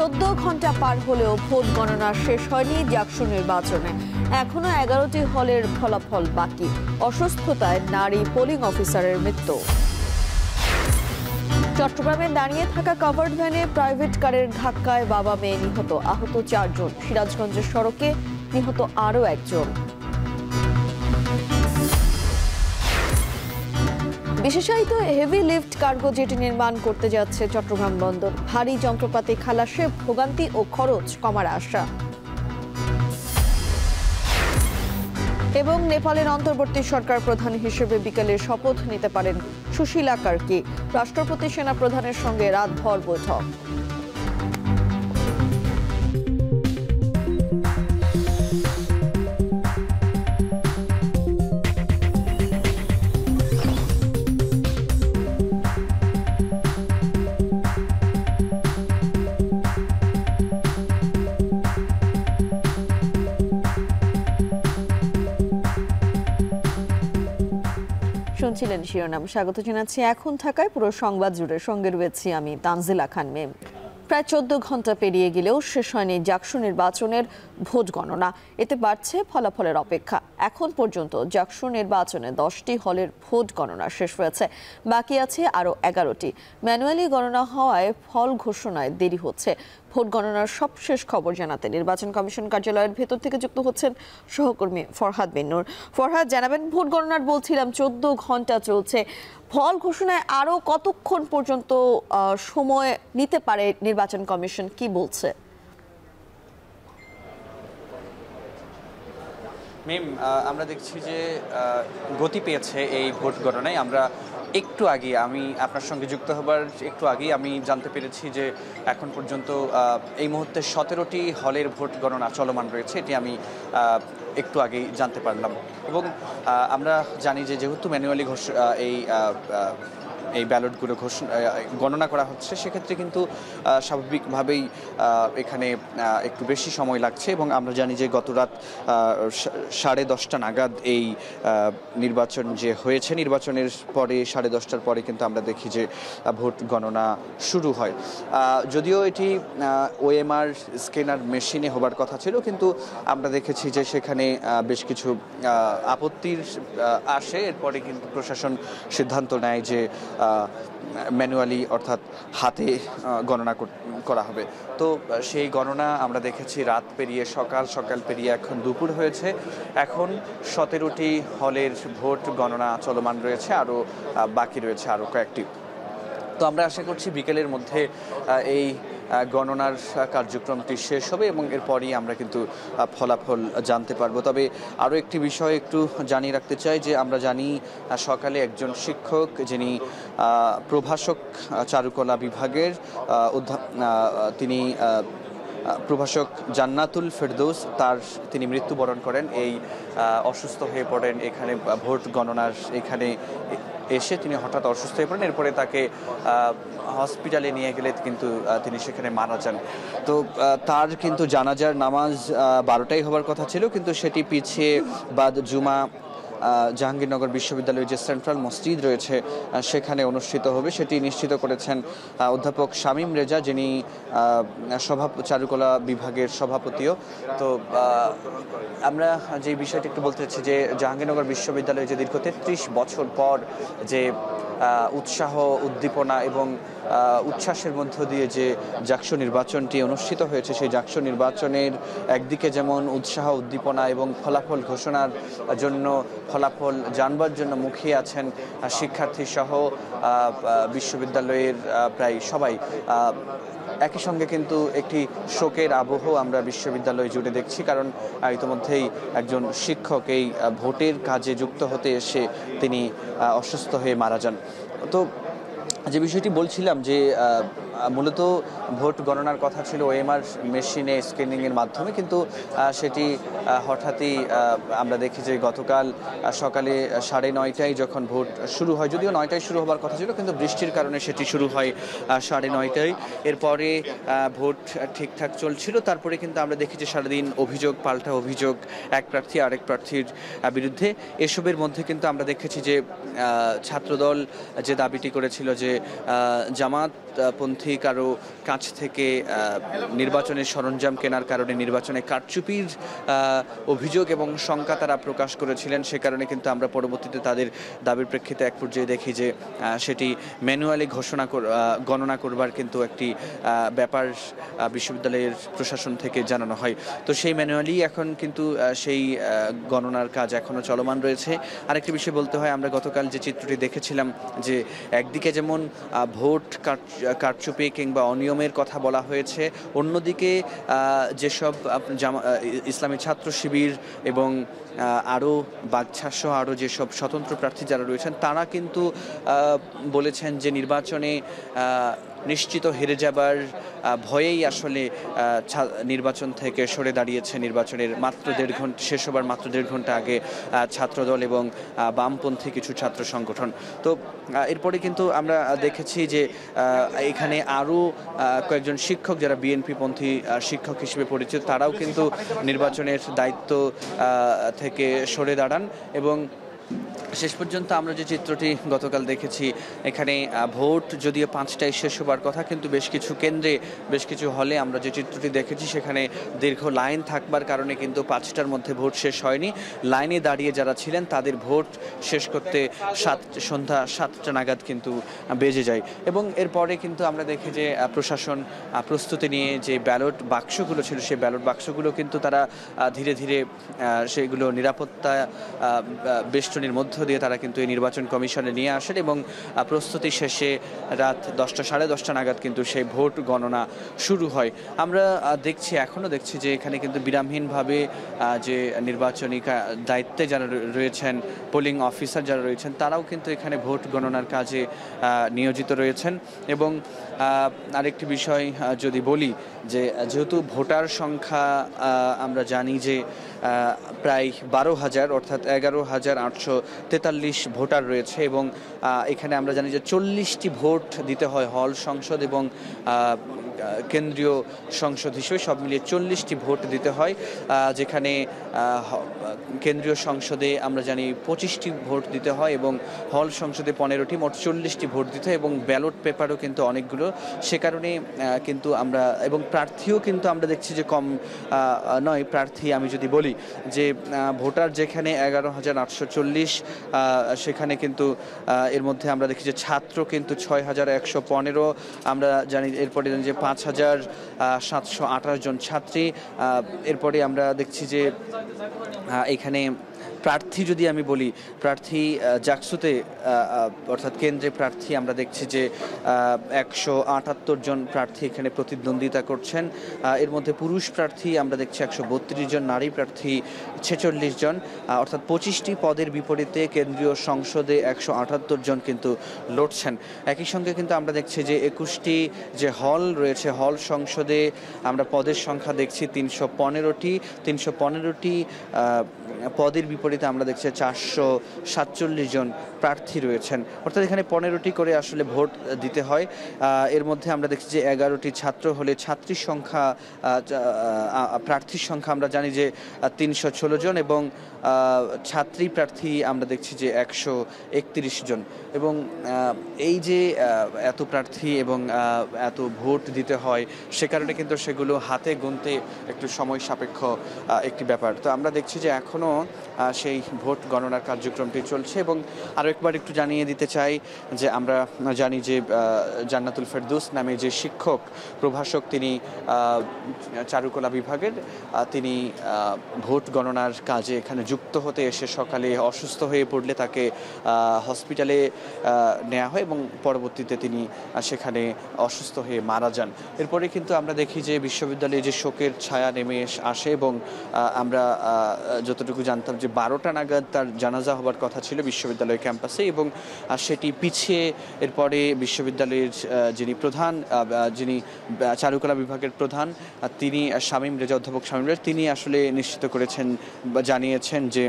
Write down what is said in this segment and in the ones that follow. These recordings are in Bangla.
14 ঘন্টা পার হলেও ভোট গণনা শেষ হয়নি জাকসু নির্বাচনে। এখনো 11টি হলের ফলাফল বাকি। অসুস্থতায় নারী পোলিং অফিসারের মৃত্যু। চট্টগ্রামে দাঁড়িয়ে থাকা কভার্ড ভ্যানে প্রাইভেট কারের ধাক্কায় বাবা মেয়ে নিহত, আহত 4 জন। সিরাজগঞ্জের সড়কে নিহত আরও একজন। বিশেষায়িত হেভি লিফট কার্গো জেটি নির্মাণ করতে যাচ্ছে চট্টগ্রাম বন্দর। ভারী যন্ত্রপাতি খালাসে ভোগান্তি ও খরচ কমার আশা। এবং নেপালের অন্তর্বর্তী সরকার প্রধান হিসেবে বিকেলে শপথ নিতে পারেন সুশীলা কার্কি। রাষ্ট্রপতি সেনা প্রধানের সঙ্গে রাতভর বৈঠক। শুনছিলেন শিরোনাম। স্বাগত জানাচ্ছি এখন থাকায় পুরো সংবাদ জুড়ে। সঙ্গে রয়েছি আমি তানজিলা খান মেম। প্রায় 14 ঘন্টা পেরিয়ে গেলেও শেষ হয়নি জাকসু নির্বাচনের ভোট গণনা। এতে বাড়ছে ফলাফলের অপেক্ষা। এখন পর্যন্ত জাকসু নির্বাচনে 10টি হলের ভোট গণনা শেষ হয়েছে, বাকি আছে আরও 11টি। ম্যানুয়ালি গণনা হওয়ায় ফল ঘোষণায় দেরি হচ্ছে। ভোট গণনার সবশেষ খবর জানাতে নির্বাচন কমিশন কার্যালয়ের ভেতর থেকে যুক্ত হচ্ছেন সহকর্মী ফরহাদ বিন নূর। ফরহাদ, জানাবেন, ভোট গণনার বলছিলাম 14 ঘন্টা চলছে, ফল ঘোষণায় আরো কতক্ষণ পর্যন্ত সময় নিতে পারে নির্বাচন কমিশন, কি বলছে? মিম, আমরা দেখছি যে গতি পেয়েছে এই ভোট গণনায়। আমরা একটু আগে, আমি আপনার সঙ্গে যুক্ত হবার একটু আগেই আমি জানতে পেরেছি যে এখন পর্যন্ত এই মুহূর্তে 17টি হলের ভোট গণনা চলমান রয়েছে। এটি আমি একটু আগেই জানতে পারলাম। এবং আমরা জানি যে যেহেতু ম্যানুয়ালি এই ব্যালটগুলো গণনা করা হচ্ছে, সেক্ষেত্রে কিন্তু স্বাভাবিকভাবেই এখানে একটু বেশি সময় লাগছে। এবং আমরা জানি যে গত রাত 10:30 নাগাদ এই নির্বাচন যে হয়েছে, নির্বাচনের পরে 10:30টার পরে কিন্তু আমরা দেখি যে ভোট গণনা শুরু হয়। যদিও এটি ওএমআর স্ক্যানার মেশিনে হবার কথা ছিল, কিন্তু আমরা দেখেছি যে সেখানে বেশ কিছু আপত্তির আসে। এরপরে কিন্তু প্রশাসন সিদ্ধান্ত নেয় যে ম্যানুয়ালি, অর্থাৎ হাতে গণনা করা হবে। তো সেই গণনা আমরা দেখেছি রাত পেরিয়ে সকাল পেরিয়ে এখন দুপুর হয়েছে। এখন 17টি হলের ভোট গণনা চলমান রয়েছে, আরও বাকি রয়েছে আরও কয়েকটি। তো আমরা আশা করছি বিকেলের মধ্যে এই গণনার কার্যক্রমটি শেষ হবে এবং এরপরই আমরা কিন্তু ফলাফল জানতে পারবো। তবে আরও একটি বিষয় একটু জানিয়ে রাখতে চাই যে আমরা জানি সকালে একজন শিক্ষক, যিনি প্রভাষক চারুকলা বিভাগের তিনি প্রভাষক জান্নাতুল ফেরদৌস, তিনি মৃত্যুবরণ করেন। এই অসুস্থ হয়ে পড়েন এখানে ভোট গণনার এখানে এসে তিনি হঠাৎ অসুস্থ হয়ে পড়েন। এরপরে তাকে হসপিটালে নিয়ে গেলে কিন্তু তিনি সেখানে মারা যান। তো তার কিন্তু জানাজার নামাজ 12টায় হবার কথা ছিল, কিন্তু সেটি পিছিয়ে বাদ জুমা জাহাঙ্গীরনগর বিশ্ববিদ্যালয়ের যে সেন্ট্রাল মসজিদ রয়েছে সেখানে অনুষ্ঠিত হবে, সেটি নিশ্চিত করেছেন অধ্যাপক শামীম রেজা, যিনি চারুকলা বিভাগের সভাপতিও। তো আমরা যে বিষয়টি একটু বলতে চাচ্ছি যে জাহাঙ্গীরনগর বিশ্ববিদ্যালয়ে যে দীর্ঘ 33 বছর পর যে উৎসাহ, উদ্দীপনা এবং উচ্ছ্বাসের মধ্য দিয়ে যে জাকসু নির্বাচনটি অনুষ্ঠিত হয়েছে, সেই জাকসু নির্বাচনের একদিকে যেমন উৎসাহ, উদ্দীপনা এবং ফলাফল ঘোষণার জন্য, ফলাফল জানবার জন্য মুখিয়ে আছেন শিক্ষার্থী সহ বিশ্ববিদ্যালয়ের প্রায় সবাই, একই সঙ্গে কিন্তু একটি শোকের আবহ আমরা বিশ্ববিদ্যালয় জুড়ে দেখছি। কারণ ইতিমধ্যেই একজন শিক্ষক এই ভোটের কাজে যুক্ত হতে এসে তিনি অসুস্থ হয়ে মারা যান। তো যে বিষয়টি বলছিলাম যে মূলত ভোট গণনার কথা ছিল ওএমআর মেশিনে স্ক্যানিংয়ের মাধ্যমে, কিন্তু সেটি হঠাৎই আমরা দেখি যে গতকাল সকালে 9:30টায় যখন ভোট শুরু হয়, যদিও 9টায় শুরু হবার কথা ছিল, কিন্তু বৃষ্টির কারণে সেটি শুরু হয় 9:30টায়। এরপরে ভোট ঠিকঠাক চলছিল, তারপরে কিন্তু আমরা দেখি যে সারাদিন অভিযোগ পাল্টা অভিযোগ, এক প্রার্থী আরেক প্রার্থীর বিরুদ্ধে। এসবের মধ্যে কিন্তু আমরা দেখেছি যে ছাত্রদল যে দাবিটি করেছিল যে জামাত পন্থী কারো কাছ থেকে নির্বাচনের সরঞ্জাম কেনার কারণে নির্বাচনে কারচুপির অভিযোগ এবং শঙ্কা তারা প্রকাশ করেছিলেন। সে কারণে কিন্তু আমরা পরবর্তীতে তাদের দাবির প্রেক্ষিতে এক পর্যায়ে দেখি যে সেটি ম্যানুয়ালি গণনা করবার কিন্তু একটি ব্যাপার বিশ্ববিদ্যালয়ের প্রশাসন থেকে জানানো হয়। তো সেই ম্যানুয়ালি এখন কিন্তু সেই গণনার কাজ এখনও চলমান রয়েছে। আরেকটি বিষয় বলতে হয়, আমরা গতকাল যে চিত্রটি দেখেছিলাম যে একদিকে যেমন ভোট কারচুপি কিংবা অনিয়মের কথা বলা হয়েছে, অন্যদিকে যেসব ইসলামী ছাত্র শিবির এবং আরও বাগছাসহ আরও যেসব স্বতন্ত্র প্রার্থী যারা রয়েছেন তারা কিন্তু বলেছেন যে নির্বাচনে নিশ্চিত হেরে যাবার ভয়েই আসলে নির্বাচন থেকে সরে দাঁড়িয়েছে। নির্বাচনের মাত্র শেষ হবার মাত্র 1.5 ঘন্টা আগে ছাত্রদল এবং বামপন্থী কিছু ছাত্র সংগঠন। তো এরপরে কিন্তু আমরা দেখেছি যে এখানে আরও কয়েকজন শিক্ষক যারা বিএনপি পন্থী শিক্ষক হিসেবে পরিচিত তারাও কিন্তু নির্বাচনের দায়িত্ব থেকে সরে দাঁড়ান এবং শেষ পর্যন্ত আমরা যে চিত্রটি গতকাল দেখেছি, এখানে ভোট যদিও 5টায় শেষ হবার কথা, কিন্তু বেশ কিছু কেন্দ্রে বেশ কিছু হলে আমরা যে চিত্রটি দেখেছি সেখানে দীর্ঘ লাইন থাকবার কারণে কিন্তু 5টার মধ্যে ভোট শেষ হয়নি। লাইনে দাঁড়িয়ে যারা ছিলেন তাদের ভোট শেষ করতে সন্ধ্যা 7টা নাগাদ কিন্তু বেজে যায় এবং এরপরে কিন্তু আমরা দেখি যে প্রশাসন প্রস্তুতি নিয়ে যে ব্যালট বাক্সগুলো ছিল সেই ব্যালট বাক্সগুলো কিন্তু তারা ধীরে ধীরে সেগুলো নিরাপত্তা বেষ্টনীর মধ্য দিয়ে তারা কিন্তু এই নির্বাচন কমিশনে নিয়ে আসেন এবং প্রস্তুতি শেষে রাত 10টা সাড়ে 10টা নাগাদ কিন্তু সেই ভোট গণনা শুরু হয়। আমরা এখনও দেখছি যে এখানে কিন্তু বিরামহীনভাবে যে নির্বাচনী দায়িত্বে যারা রয়েছেন, পোলিং অফিসার যারা রয়েছেন তারাও কিন্তু এখানে ভোট গণনার কাজে নিয়োজিত রয়েছেন এবং আরেকটি বিষয় যদি বলি যে যেহেতু ভোটার সংখ্যা আমরা জানি যে প্রায় 12,000 অর্থাৎ 11,843 ভোটার রয়েছে এবং এখানে আমরা জানি যে 40টি ভোট দিতে হয় হল সংসদ এবং কেন্দ্রীয় সংসদ হিসেবে সব মিলিয়ে 40টি ভোট দিতে হয়, যেখানে কেন্দ্রীয় সংসদে আমরা জানি 25টি ভোট দিতে হয় এবং হল সংসদে 15টি, মোট 40টি ভোট দিতে হয় এবং ব্যালট পেপারও কিন্তু অনেকগুলো। সে কারণে কিন্তু আমরা এবং প্রার্থীও কিন্তু আমরা দেখছি যে কম নয় প্রার্থী। আমি যদি বলি যে ভোটার যেখানে 11,840 সেখানে কিন্তু এর মধ্যে আমরা দেখি যে ছাত্র কিন্তু 6,115, আমরা জানি এরপরে যে 5,728 জন ছাত্রী। এরপরে আমরা দেখছি যে এখানে প্রার্থী যদি আমি বলি, প্রার্থী জাকসুতে অর্থাৎ কেন্দ্রে প্রার্থী আমরা দেখছি যে 178 জন প্রার্থী এখানে প্রতিদ্বন্দ্বিতা করছেন। এর মধ্যে পুরুষ প্রার্থী আমরা দেখছি 132 জন, নারী প্রার্থী 46 জন, অর্থাৎ 25টি পদের বিপরীতে কেন্দ্রীয় সংসদে 178 জন কিন্তু লড়ছেন। একই সঙ্গে কিন্তু আমরা দেখছি যে 21টি যে হল রয়েছে, হল সংসদে আমরা পদের সংখ্যা দেখছি 315টি পদের বিপরীতে আমরা দেখছি 447 জন প্রার্থী রয়েছেন, অর্থাৎ এখানে 15টি করে আসলে ভোট দিতে হয়। এর মধ্যে আমরা দেখছি যে 11টি ছাত্র হলে ছাত্রীর সংখ্যা প্রার্থীর সংখ্যা আমরা জানি যে 316 জন এবং ছাত্রী প্রার্থী আমরা দেখছি যে 131 জন এবং এই যে এত প্রার্থী এবং এত ভোট দিতে হয় সে কারণে কিন্তু সেগুলো হাতে গুনতে একটু সময় সাপেক্ষ একটি ব্যাপার। তো আমরা দেখছি যে এখনও সেই ভোট গণনার কার্যক্রমটি চলছে এবং আরও একবার একটু জানিয়ে দিতে চাই যে আমরা জানি যে জান্নাতুল ফেরদৌস নামে যে শিক্ষক প্রভাষক তিনি চারুকলা বিভাগের, তিনি ভোট গণনার কাজে এখানে যুক্ত হতে এসে সকালে অসুস্থ হয়ে পড়লে তাকে হসপিটালে নেওয়া হয় এবং পরবর্তীতে তিনি সেখানে অসুস্থ হয়ে মারা যান। এরপরে কিন্তু আমরা দেখি যে বিশ্ববিদ্যালয়ে যে শোকের ছায়া নেমে আসে এবং আমরা যতটুকু জানতাম যে 12টা নাগাদ তার জানাজা হবার কথা ছিল বিশ্ববিদ্যালয় ক্যাম্পাসে এবং সেটি পিছিয়ে এরপরে বিশ্ববিদ্যালয়ের যিনি চারুকলা বিভাগের প্রধান তিনি অধ্যাপক শামীম রেজা তিনি আসলে নিশ্চিত করেছেন বা জানিয়েছেন যে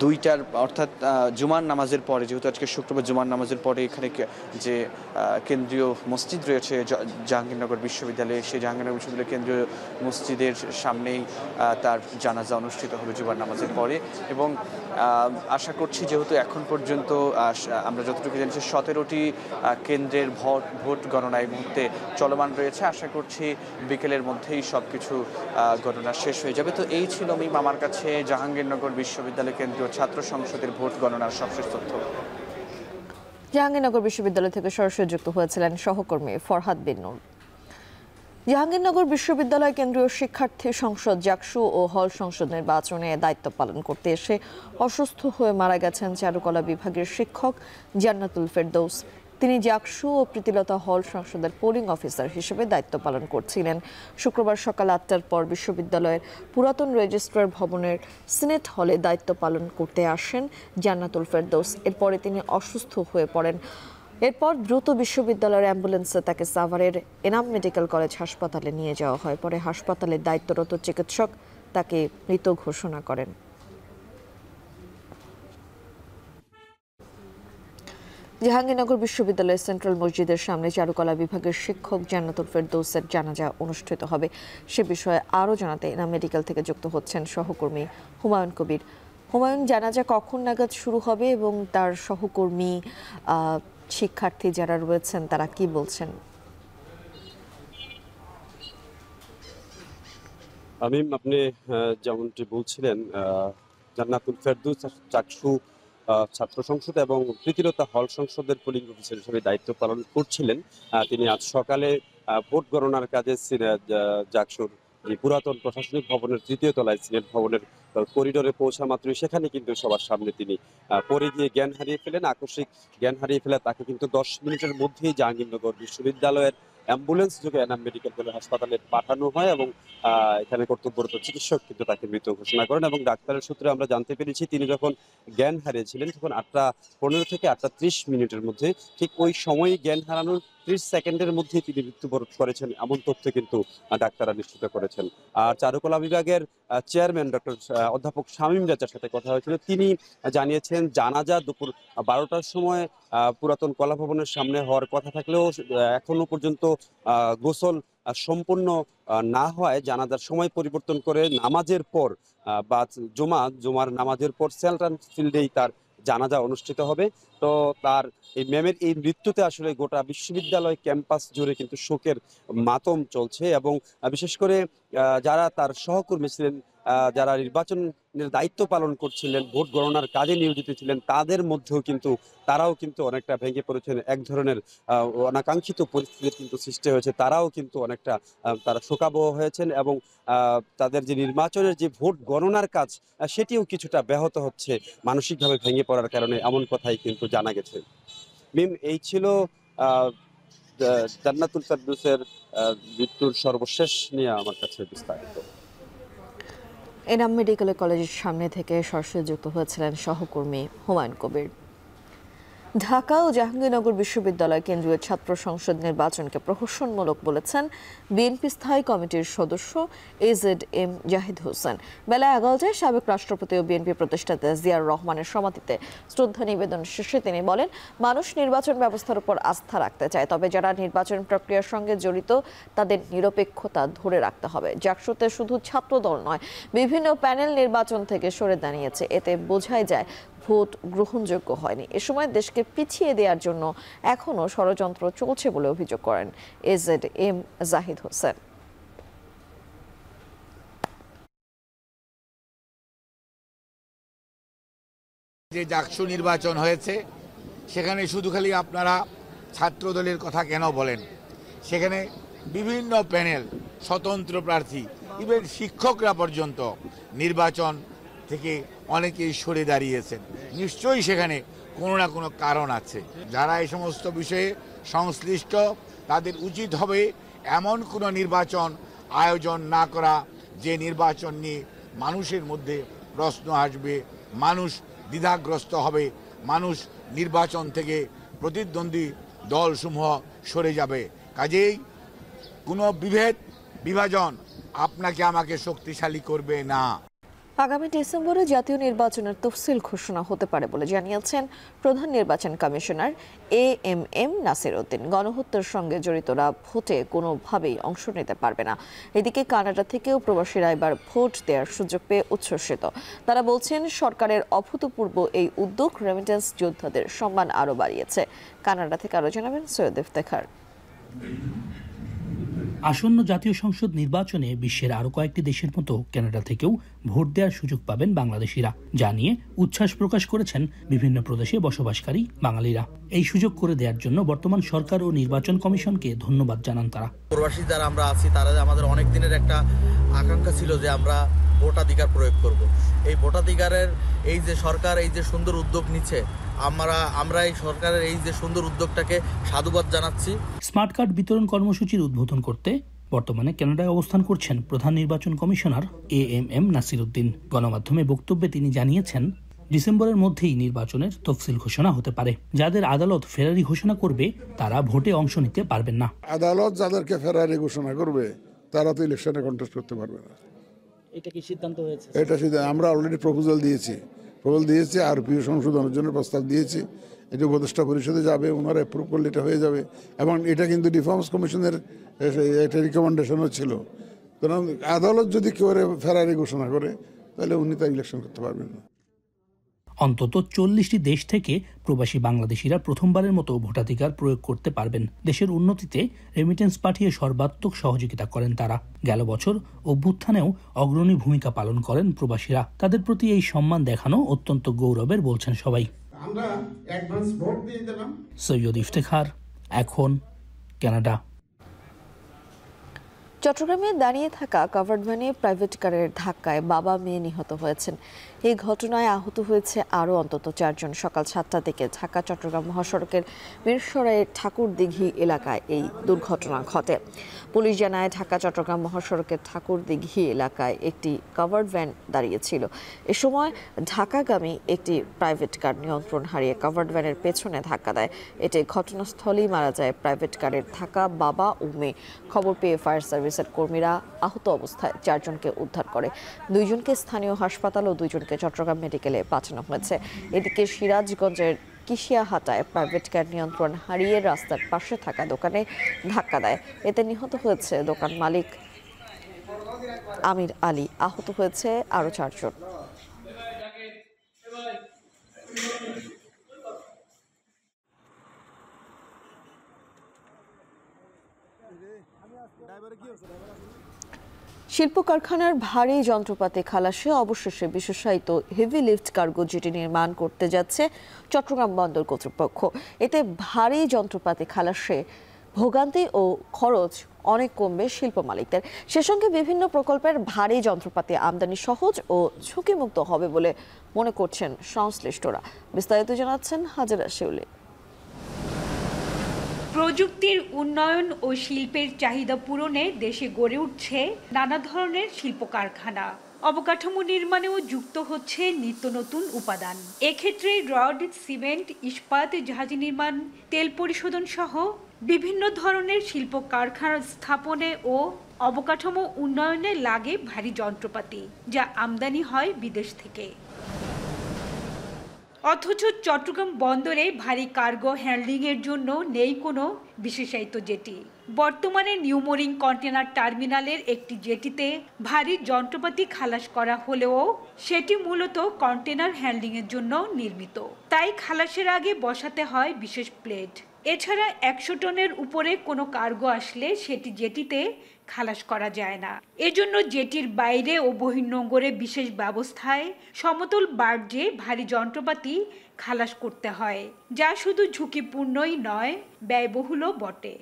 দুইটার অর্থাৎ জুমার নামাজের পরে, যেহেতু আজকে শুক্রবার জুমার নামাজের পরে এখানে যে কেন্দ্রীয় মসজিদ রয়েছে জাহাঙ্গীরনগর বিশ্ববিদ্যালয়ে, সেই জাহাঙ্গীরনগর বিশ্ববিদ্যালয়ের কেন্দ্রীয় মসজিদের সামনেই তার জানাজা অনুষ্ঠিত হবে জুমার নামাজের পরে। এবং আশা করছি, যেহেতু এখন পর্যন্ত আমরা যতটুকু জানি 17টি কেন্দ্রের ভোট গণনা এই মুহূর্তে চলমান রয়েছে, আশা করছি বিকেলের মধ্যেই সব কিছু গণনা শেষ হয়ে যাবে। তো এই ছিল মিম আমার কাছে জাহাঙ্গীরনগর বিশ্ববিদ্যালয় কেন্দ্রীয় ছাত্র সংসদের ভোট গণনার সবশেষ তথ্য। জাহাঙ্গীরনগর বিশ্ববিদ্যালয় থেকে সরাসরি যুক্ত হয়েছিলেন সহকর্মী ফরহাদ বিন নূর। জাহাঙ্গীরনগর বিশ্ববিদ্যালয় কেন্দ্রীয় শিক্ষার্থী সংসদ জাকসু ও হল সংসদ নির্বাচনে দায়িত্ব পালন করতে এসে অসুস্থ হয়ে মারা গেছেন চারুকলা বিভাগের শিক্ষক জান্নাতুল ফেরদৌস। তিনি জাকসু ও প্রীতিলতা হল সংসদের পোলিং অফিসার হিসেবে দায়িত্ব পালন করছিলেন। শুক্রবার সকাল 8টার পর বিশ্ববিদ্যালয়ের পুরাতন রেজিস্ট্রার ভবনের সিনেট হলে দায়িত্ব পালন করতে আসেন জান্নাতুল ফেরদৌস। এরপরে তিনি অসুস্থ হয়ে পড়েন। এরপর দ্রুত বিশ্ববিদ্যালয়ের অ্যাম্বুলেন্সে তাকে সাভারের এনাম মেডিকেল কলেজ হাসপাতালে নিয়ে যাওয়া হয়। পরে হাসপাতালের দায়িত্বরত চিকিৎসক তাকে মৃত ঘোষণা করেন। জাহাঙ্গীরনগর বিশ্ববিদ্যালয়ের সেন্ট্রাল মসজিদের সামনে চারুকলা বিভাগের শিক্ষক জান্নাতুল ফেরদৌসের জানাজা অনুষ্ঠিত হবে। সে বিষয়ে আরও জানাতে এনাম মেডিকেল থেকে যুক্ত হচ্ছেন সহকর্মী হুমায়ুন কবির। হুমায়ুন, জানাজা কখন নাগাদ শুরু হবে এবং তার সহকর্মী শিক্ষার্থী যারা রয়েছেন তারা কি বলছেন? আপনি যেমনটি বলছিলেন, জান্নাতুল ফেরদৌস জাকসু ছাত্র সংসদ এবং প্রীতিলতা হল সংসদের পোলিং অফিসার হিসেবে দায়িত্ব পালন করছিলেন। তিনি আজ সকালে ভোট গণনার কাজে জাকসুর যে পুরাতন প্রশাসনিক ভবনের 3য় তলায় সিনেট ভবনের করিডোরে পৌঁছা মাত্রই সেখানে কিন্তু সবার সামনে তিনি পড়ে গিয়ে জ্ঞান হারিয়ে ফেলেন। আকস্মিক জ্ঞান হারিয়ে ফেলে তাকে কিন্তু 10 মিনিটের মধ্যেই জাহাঙ্গীরনগর বিশ্ববিদ্যালয়ের অ্যাম্বুলেন্স যোগে এনাম মেডিকেল কলেজ হাসপাতালে পাঠানো হয় এবং এখানে কর্তব্যরত চিকিৎসক কিন্তু তাকে মৃত ঘোষণা করেন। এবং ডাক্তারের সূত্রে আমরা জানতে পেরেছি, তিনি যখন জ্ঞান হারিয়েছিলেন তখন 8টা 15 থেকে 8টা 30 মিনিটের মধ্যে, ঠিক ওই সময়ই জ্ঞান হারানোর 30 সেকেন্ডের মধ্যে তিনি মৃত্যুবরণ করেছেন, এমন তথ্য কিন্তু ডাক্তাররা নিশ্চিত করেছেন। আর চারুকলা বিভাগের চেয়ারম্যান ডক্টর অধ্যাপক শামীম রেজার সাথে কথা হয়েছিল। তিনি জানিয়েছেন জানাজা দুপুর 12টার সময় পুরাতন কলা ভবনের সামনে হওয়ার কথা থাকলেও এখনো পর্যন্ত গোসল সম্পূর্ণ না হয় জানাজার সময় পরিবর্তন করে নামাজের পর বা জুমার নামাজের পর সেন্ট্রাল ফিল্ডেই তার জানাজা অনুষ্ঠিত হবে। তো তার এই ম্যামের এই মৃত্যুতে আসলে গোটা বিশ্ববিদ্যালয় ক্যাম্পাস জুড়ে কিন্তু শোকের মাতম চলছে এবং বিশেষ করে যারা তার সহকর্মী ছিলেন, যারা নির্বাচনের দায়িত্ব পালন করছিলেন, ভোট গণনার কাজে নিয়োজিত ছিলেন, তাদের মধ্যেও কিন্তু তারাও কিন্তু অনেকটা ভেঙে পড়েছেন। এক ধরনের অনাকাঙ্ক্ষিত পরিস্থিতির কিন্তু সৃষ্টি হয়েছে। তারাও কিন্তু অনেকটা তারা শোকাবহ হয়েছেন এবং তাদের যে নির্বাচনের যে ভোট গণনার কাজ সেটিও কিছুটা ব্যাহত হচ্ছে মানসিকভাবে ভেঙে পড়ার কারণে, এমন কথাই কিন্তু জানা গেছে। মিম, এই ছিল জান্নাতুল ফেরদৌসের মৃত্যুর সর্বশেষ নিয়ে আমার কাছে বিস্তারিত। এনাম মেডিকেল কলেজের সামনে থেকে সরাসরি যুক্ত হয়েছিলেন সহকর্মী হুমায়ুন কবির। ঢাকা ও জাহাঙ্গীরনগর বিশ্ববিদ্যালয় কেন্দ্রীয় ছাত্র সংসদ নির্বাচনকে প্রহসনমূলক বলেছেন বিএনপি স্থায়ী কমিটির সদস্য AZM জাহিদ হোসেন। বেলা 11টায় সাবেক রাষ্ট্রপতি ও বিএনপি প্রতিষ্ঠাতা জিয়াউর রহমানের সমাধিতে শ্রদ্ধা নিবেদন শেষে তিনি বলেন, মানুষ নির্বাচন ব্যবস্থার উপর আস্থা রাখতে চায়, তবে যারা নির্বাচন প্রক্রিয়ার সঙ্গে জড়িত তাদের নিরপেক্ষতা ধরে রাখতে হবে। জাকসুতে শুধু ছাত্রদল নয়, বিভিন্ন প্যানেল নির্বাচন থেকে সরে দাঁড়িয়েছে। এতে বোঝাই যায় ভোট গ্রহণযোগ্য হয়নি। এ সময় দেশকে পিছিয়ে দেওয়ার জন্য এখনো ষড়যন্ত্র চলছে বলে অভিযোগ করেন AZM জাহিদ হোসেন। যে জাকসু নির্বাচন হয়েছে সেখানে শুধু খালি আপনারা ছাত্র দলের কথা কেন বলেন? সেখানে বিভিন্ন প্যানেল, স্বতন্ত্র প্রার্থী, ইভেন শিক্ষকরা পর্যন্ত নির্বাচন থেকে অনেকেই সরে দাঁড়িয়েছেন। নিশ্চয়ই সেখানে কোনো না কোনো কারণ আছে। যারা এই সমস্ত বিষয়ে সংশ্লিষ্ট তাদের উচিত হবে এমন কোনো নির্বাচন আয়োজন না করা যে নির্বাচন নিয়ে মানুষের মধ্যে প্রশ্ন আসবে, মানুষ দ্বিধাগ্রস্ত হবে, মানুষ নির্বাচন থেকে প্রতিদ্বন্দ্বী দলসমূহ সরে যাবে। কাজেই কোনো বিভাজন আপনাকে আমাকে শক্তিশালী করবে না। আগামী ডিসেম্বরে জাতীয় নির্বাচনের তফসিল ঘোষণা হতে পারে বলে জানিয়েছেন প্রধান নির্বাচন কমিশনার এএমএম নাসির উদ্দিন। গণহত্যার সঙ্গে জড়িতরা ভোটে কোনোভাবেই অংশ নিতে পারবে না। এদিকে কানাডা থেকেও প্রবাসীরা এবার ভোট দেওয়ার সুযোগ পেয়ে উচ্ছ্বসিত। তারা বলছেন সরকারের অভূতপূর্ব এই উদ্যোগ রেমিটেন্স যোদ্ধাদের সম্মান আরও বাড়িয়েছে। কানাডা থেকে আরও জানাবেন সৈয়দ ইফতেখার। আসন্ন জাতীয় সংসদ নির্বাচনে বিশ্বের আরও কয়েকটি দেশের মতো কানাডা থেকেও ভোট দেওয়ার সুযোগ পাবেন বাংলাদেশিরা, যা নিয়ে উচ্ছ্বাস প্রকাশ করেছেন বিভিন্ন প্রদেশে বসবাসকারী বাঙালিরা। এই সুযোগ করে দেওয়ার জন্য বর্তমান সরকার ও নির্বাচন কমিশনকে ধন্যবাদ জানান তারা। প্রবাসী যারা আমরা আছি তারা আমাদের অনেক দিনের একটা আকাঙ্ক্ষা ছিল যে আমরা ভোটাধিকার প্রয়োগ করব। এই ভোটাধিকারের এই যে সরকার এই যে সুন্দর উদ্যোগ নিচ্ছে, আমরা এই সরকারের এই যে সুন্দর উদ্যোগটাকে সাধুবাদ জানাচ্ছি। স্মার্ট কার্ড বিতরণ কর্মসূচির উদ্বোধন করতে বর্তমানে কানাডায় অবস্থান করছেন প্রধান নির্বাচন কমিশনার এএমএম নাসির উদ্দিন। গণমাধ্যমে বক্তব্যে তিনি জানিয়েছেন, ডিসেম্বরের মধ্যেই নির্বাচনের তফসিল ঘোষণা হতে পারে। যাদের আদালত ফেরারি ঘোষণা করবে তারা ভোটে অংশ নিতে পারবেন না। আদালত যাদেরকে ফেরারি ঘোষণা করবে তারা তো ইলেকশনে কন্টেস্ট করতে পারবে না। এটা কি সিদ্ধান্ত হয়েছে? এটা আমরা অলরেডি প্রপোজাল দিয়েছি আরপিও সংশোধনের জন্য প্রস্তাব দিয়েছি। এটা উপদেষ্টা পরিষদে যাবে, ওনারা অ্যাপ্রুভ করলে এটা হয়ে যাবে। এবং এটা কিন্তু রিফর্মস কমিশনের একটা রিকমেন্ডেশনও ছিল। কারণ আদালত যদি কেউ ফেরারি ঘোষণা করে তাহলে উনি তা ইলেকশন করতে পারবেন না। অন্তত 40টি দেশ থেকে প্রবাসী বাংলাদেশিরা প্রথমবারের মতো ভোটাধিকার প্রয়োগ করতে পারবেন। দেশের উন্নতিতে রেমিটেন্স পাঠিয়ে সর্বাত্মক সহযোগিতা করেন তারা। গেল বছর অভ্যুত্থানেও অগ্রণী ভূমিকা পালন করেন প্রবাসীরা। তাদের প্রতি এই সম্মান দেখানো অত্যন্ত গৌরবের বলছেন সবাই। আমরা অ্যাডভান্স ভোট দিয়ে দিলাম। সৈয়দ ইফতেখার, এখন, কানাডা। চট্টগ্রামে দাঁড়িয়ে থাকা কাভার্ড ভ্যানে প্রাইভেট কারের ধাক্কায় বাবা মেয়ে নিহত হয়েছেন। এই ঘটনায় আহত হয়েছে আরও অন্তত 4 জন। সকাল 7টার দিকে ঢাকা চট্টগ্রাম মহাসড়কের মিরসরাইয়ের ঠাকুরদিঘি এলাকায় এই দুর্ঘটনা ঘটে। পুলিশ জানায়, ঢাকা চট্টগ্রাম মহাসড়কের ঠাকুরদিঘি এলাকায় একটি কাভার্ড ভ্যান দাঁড়িয়েছিল। এ সময় ঢাকাগামী একটি প্রাইভেট কার নিয়ন্ত্রণ হারিয়ে কাভার্ড ভ্যানের পেছনে ধাক্কা দেয়। এতে ঘটনাস্থলেই মারা যায় প্রাইভেট কারের থাকা বাবা ও মেয়ে। খবর পেয়ে ফায়ার সার্ভিসের কর্মীরা আহত অবস্থায় 4 জনকে উদ্ধার করে। 2 জনকে স্থানীয় হাসপাতাল ও 2 জনকে চট্টগ্রাম মেডিকেলে পাঠানো হয়েছে। এদিকে সিরাজগঞ্জের কিশিয়াহাটায় প্রাইভেট কার নিয়ন্ত্রণ হারিয়ে রাস্তার পাশে থাকা দোকানে ধাক্কা দেয়। এতে নিহত হয়েছে দোকান মালিক আমির আলী। আহত হয়েছে আরও 4 জন। শিল্প কারখানার ভারী যন্ত্রপাতি খালাসে অবশেষে বিশেষায়িত হেভি লিফট কার্গো জেটি নির্মাণ করতে যাচ্ছে চট্টগ্রাম বন্দর কর্তৃপক্ষ। এতে ভারী যন্ত্রপাতি খালাসে ভোগান্তি ও খরচ অনেক কমবে শিল্প মালিকদের। সে সঙ্গে বিভিন্ন প্রকল্পের ভারী যন্ত্রপাতি আমদানি সহজ ও ঝুঁকিমুক্ত হবে বলে মনে করছেন সংশ্লিষ্টরা। বিস্তারিত জানাচ্ছেন হাজেরা শিউলি। প্রযুক্তির উন্নয়ন ও শিল্পের চাহিদা পূরণে দেশে গড়ে উঠছে নানা ধরনের শিল্প কারখানা। অবকাঠামো নির্মাণেও যুক্ত হচ্ছে নিত্য নতুন উপাদান। এক্ষেত্রে রড, সিমেন্ট, ইস্পাত, জাহাজ নির্মাণ, তেল পরিশোধন সহ বিভিন্ন ধরনের শিল্প কারখানা স্থাপনে ও অবকাঠামো উন্নয়নে লাগে ভারী যন্ত্রপাতি, যা আমদানি হয় বিদেশ থেকে। অথচ চট্টগ্রাম বন্দরে ভারী কার্গো হ্যান্ডলিংয়ের জন্য নেই কোনো বিশেষায়িত জেটি। বর্তমানে নিউমোরিং কন্টেনার টার্মিনালের একটি জেটিতে ভারী যন্ত্রপাতি খালাস করা হলেও সেটি মূলত কন্টেনার হ্যান্ডলিংয়ের জন্য নির্মিত। তাই খালাসের আগে বসাতে হয় বিশেষ প্লেট। এছাড়া 100 টনের উপরে কোনো কার্গো আসলে সেটি জেটিতে খালাস করা যায় না। এজন্য জেটির বাইরে ও বহির্নোঙরে বিশেষ ব্যবস্থায় সমতল বার্জে ভারী যন্ত্রপাতি খালাস করতে হয়, যা শুধু ঝুঁকিপূর্ণই নয়, ব্যয়বহুলও বটে।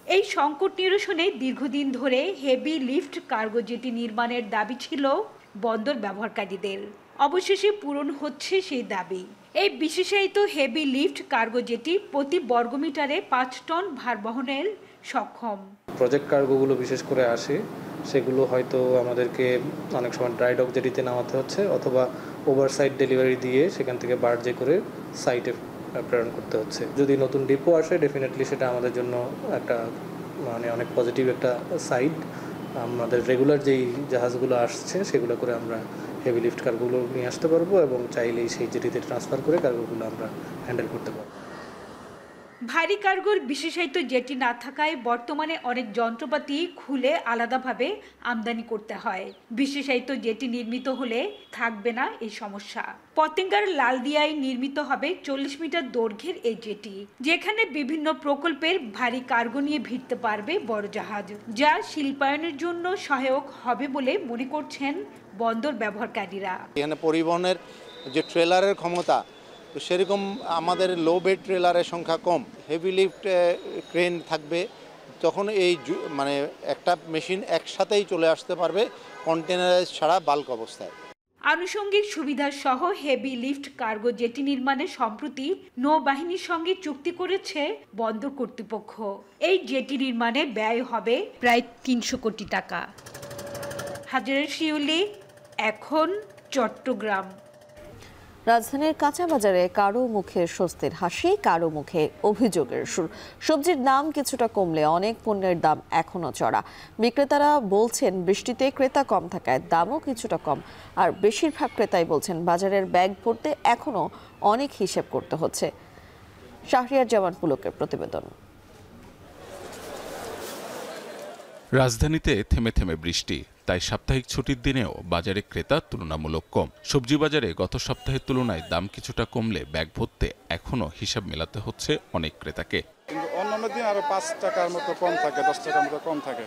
এই সংকট নিরসনে দীর্ঘদিন ধরে হেভি লিফট কার্গো জেটি নির্মাণের দাবি ছিল বন্দর ব্যবহারকারীদের। অবশেষে পূরণ হচ্ছে সেই দাবি। এই বিশেষায়িত হেভি লিফট কার্গো জেটি প্রতি বর্গমিটারে 5 টন ভার বহনের সক্ষম। প্রজেক্ট কার্গোগুলো বিশেষ করে আসে, সেগুলো হয়তো আমাদেরকে অনেক সময় ড্রাই ডক জেটিতে নামাতে হচ্ছে, অথবা ওভারসাইড ডেলিভারি দিয়ে সেখান থেকে বার্জে করে সাইটে প্রেরণ করতে হচ্ছে। যদি নতুন ডিপো আসে, ডেফিনেটলি সেটা আমাদের জন্য একটা অনেক পজিটিভ একটা সাইড। আমাদের রেগুলার যেই জাহাজগুলো আসছে সেগুলো করে আমরা হেভি লিফট কার্গোগুলো নিয়ে আসতে পারবো এবং চাইলেই সেই জেটিতে ট্রান্সফার করে কার্গোগুলো আমরা হ্যান্ডেল করতে পারবো। ভারী কার্গোর বিশেষায়িত জেটি না থাকায় বর্তমানে অনেক যন্ত্রপাতি খুলে আলাদাভাবে আমদানি করতে হয়। বিশেষায়িত জেটি নির্মিত হলে থাকবে না এই সমস্যা। পতেঙ্গার লালদিয়ায় নির্মিত হবে 40 মিটার দৈর্ঘ্যের এই জেটি, যেখানে বিভিন্ন প্রকল্পের ভারী কার্গো নিয়ে ভিড়তে পারবে বড় জাহাজ, যা শিল্পায়নের জন্য সহায়ক হবে বলে মনে করছেন বন্দর ব্যবহারকারীরা। এখানে পরিবহনের যে ট্রেলারের ক্ষমতা, তো সেরকম আমাদের লো বেড ট্রেলারের সংখ্যা কম, হেভি লিফট ক্রেন থাকবে, তখন এই মানে একটা মেশিন একসাথেই চলে আসতে পারবে কন্টেনারাইজ ছাড়া বাল্ক অবস্থায়। আনুষঙ্গিক সুবিধা সহ হেভি লিফট কার্গো জেটি নির্মাণে সম্প্রতি নৌবাহিনীর সঙ্গে চুক্তি করেছে বন্দর কর্তৃপক্ষ। এই জেটি নির্মাণে ব্যয় হবে প্রায় 300 কোটি টাকা। হাজারের শিউলি, এখন চট্টগ্রাম। রাজধানীর কাঁচা বাজারে কারো মুখে স্বস্তির হাসি, কারো মুখে অভিযোগের সুর। সবজির দাম কিছুটা কমলে অনেক পণ্যের দাম এখনো চড়া। বিক্রেতারা বলছেন বৃষ্টিতে ক্রেতা কম থাকায় দামও কিছুটা কম। আর বেশিরভাগ ক্রেতাই বলছেন বাজারের ব্যাগ ভরতে এখনো অনেক হিসেব করতে হচ্ছে। শাহরিয়ার জামান পুলকের প্রতিবেদন। রাজধানীতে থেমে থেমে বৃষ্টি, তাই সাপ্তাহিক ছুটির দিনেও বাজারে ক্রেতা তুলনামূলক কম। সবজি বাজারে গত সপ্তাহের তুলনায় দাম কিছুটা কমলে ব্যাগ ভরতে এখনো হিসাব মেলাতে হচ্ছে অনেক ক্রেতাকে। কিন্তু অন্যান্য দিন আরো 5 টাকার মতো কম থাকে, 10 টাকার মতো কম থাকে,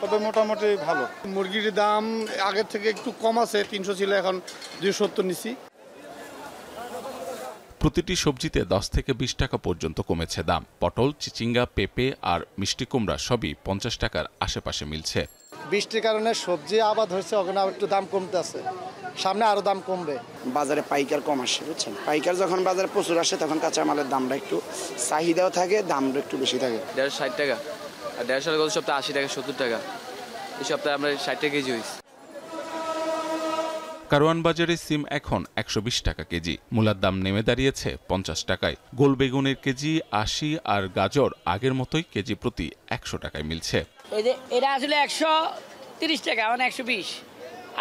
তবে মোটামুটি ভালো। মুরগির দাম আগের থেকে একটু কম আছে, 300 ছিল, এখন 270 নিছি। প্রতিটি সবজিতে 10 থেকে 20 টাকা পর্যন্ত কমেছে দাম। পটল, চিচিঙ্গা, পেঁপে আর মিষ্টি কুমড়া সবই 50 টাকার আশেপাশে মিলছে। বৃষ্টির কারণে সবজি আবাদ হয়েছে, ওখানে একটু দাম কমতে আছে, সামনে আরো দাম কমবে। বাজারে পাইকার কম আসে, বুঝছেন? পাইকার যখন বাজারে প্রচুর আসে তখন কাঁচামালের দামটা একটু চাহিদাও থাকে, দামটা একটু বেশি থাকে। 160 টাকা, আর 150 গত সপ্তাহে 80 টাকা, 70 টাকা। এই সপ্তাহে আমরা 60 টাকা কেজি হয়েছে। কারওয়ান বাজারে সিম এখন 120 টাকা কেজি, মূলার দাম নেমে দাঁড়িয়েছে 50 টাকায়। গোল বেগুনের কেজি 80 আর গাজর আগের মতোই কেজি প্রতি 100 টাকায় মিলছে। এটা আসলে 130 টাকা, মানে 120,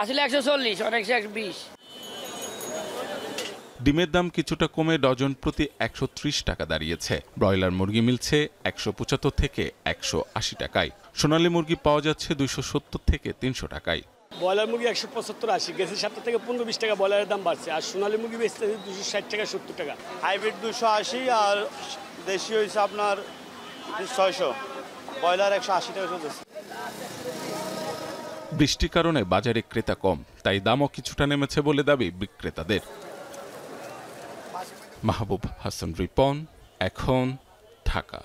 আসলে 140, অনেক 120। ডিমের দাম কিছুটা কমে ডজন প্রতি 130 টাকা দাঁড়িয়েছে। ব্রয়লার মুরগি মিলছে 175 থেকে 180 টাকায়। সোনালী মুরগি পাওয়া যাচ্ছে 270 থেকে 300 টাকায়। ব্রয়লার মুরগি 175-80, গেছে সপ্তাহ থেকে 15-20 টাকা ব্রয়লারের দাম বাড়ছে। আর সোনালী মুরগি বেচতে 260 টাকা, 70 টাকা। হাইব্রিড 280 আর দেশি হয়েছে আপনার 600, ব্রয়লার 180 টাকা চলতেছে। বৃষ্টির কারণে বাজারে ক্রেতা কম, তাই দামও কিছুটা নেমেছে বলে দাবি বিক্রেতাদের। মাহবুব হাসান রিপন, এখন, ঢাকা।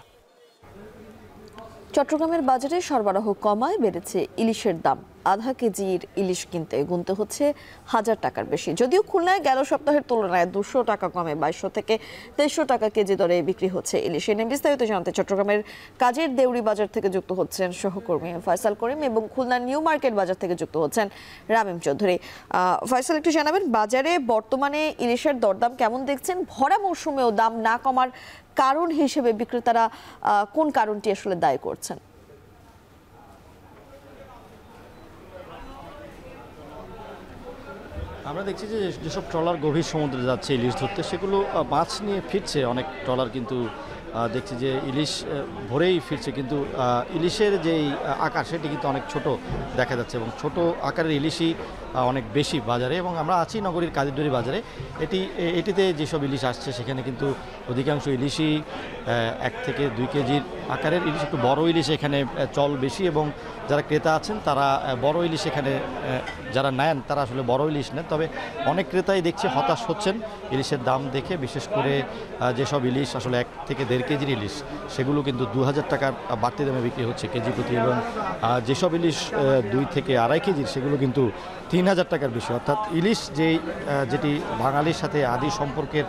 চট্টগ্রামের বাজারে সরবরাহ কমায় বেড়েছে ইলিশের দাম। আধা কেজির ইলিশ কিনতে গুনতে হচ্ছে 1000 টাকার বেশি। যদিও খুলনায় গেল সপ্তাহের তুলনায় 200 টাকা কমে 2200 থেকে 2300 টাকা কেজি দরে বিক্রি হচ্ছে ইলিশ। এ নিয়ে বিস্তারিত জানতে চট্টগ্রামের কাজের দেউরি বাজার থেকে যুক্ত হচ্ছেন সহকর্মী ফয়সাল করিম এবং খুলনা নিউ মার্কেট বাজার থেকে যুক্ত হচ্ছেন রামিম চৌধুরী। ফয়সাল, একটু জানাবেন বাজারে বর্তমানে ইলিশের দরদাম কেমন দেখছেন? ভরা মৌসুমেও দাম না কমার কারণ হিসেবে বিক্রেতারা কোন কারণটি আসলে দায়ী করছেন? আমরা দেখছি যে যেসব ট্রলার গভীর সমুদ্রে যাচ্ছে ইলিশ ধরতে, সেগুলো মাছ নিয়ে ফিরছে। অনেক ট্রলার কিন্তু দেখছি যে ইলিশ ভরেই ফিরছে, কিন্তু ইলিশের যেই আকার সেটি কিন্তু অনেক ছোট দেখা যাচ্ছে এবং ছোট আকারের ইলিশই অনেক বেশি বাজারে। এবং আমরা আছি নগরীর কাজীরডুরি বাজারে। এটিতে যেসব ইলিশ আসছে সেখানে কিন্তু অধিকাংশ ইলিশই 1 থেকে 2 কেজির আকারের ইলিশ। একটু বড় ইলিশ এখানে চল বেশি এবং যারা ক্রেতা আছেন তারা বড় ইলিশ এখানে যারা নেন তারা আসলে বড় ইলিশ নেন। তবে অনেক ক্রেতাই দেখছি হতাশ হচ্ছেন ইলিশের দাম দেখে, বিশেষ করে যেসব ইলিশ আসলে 1 থেকে 1.5 কেজির ইলিশ সেগুলো কিন্তু 2000 টাকার বাড়তি দামে বিক্রি হচ্ছে কেজি প্রতি, এবং যেসব ইলিশ 2 থেকে 2.5 কেজির সেগুলো কিন্তু 3000 টাকার বেশি। অর্থাৎ ইলিশ যেটি বাঙালির সাথে আদি সম্পর্কের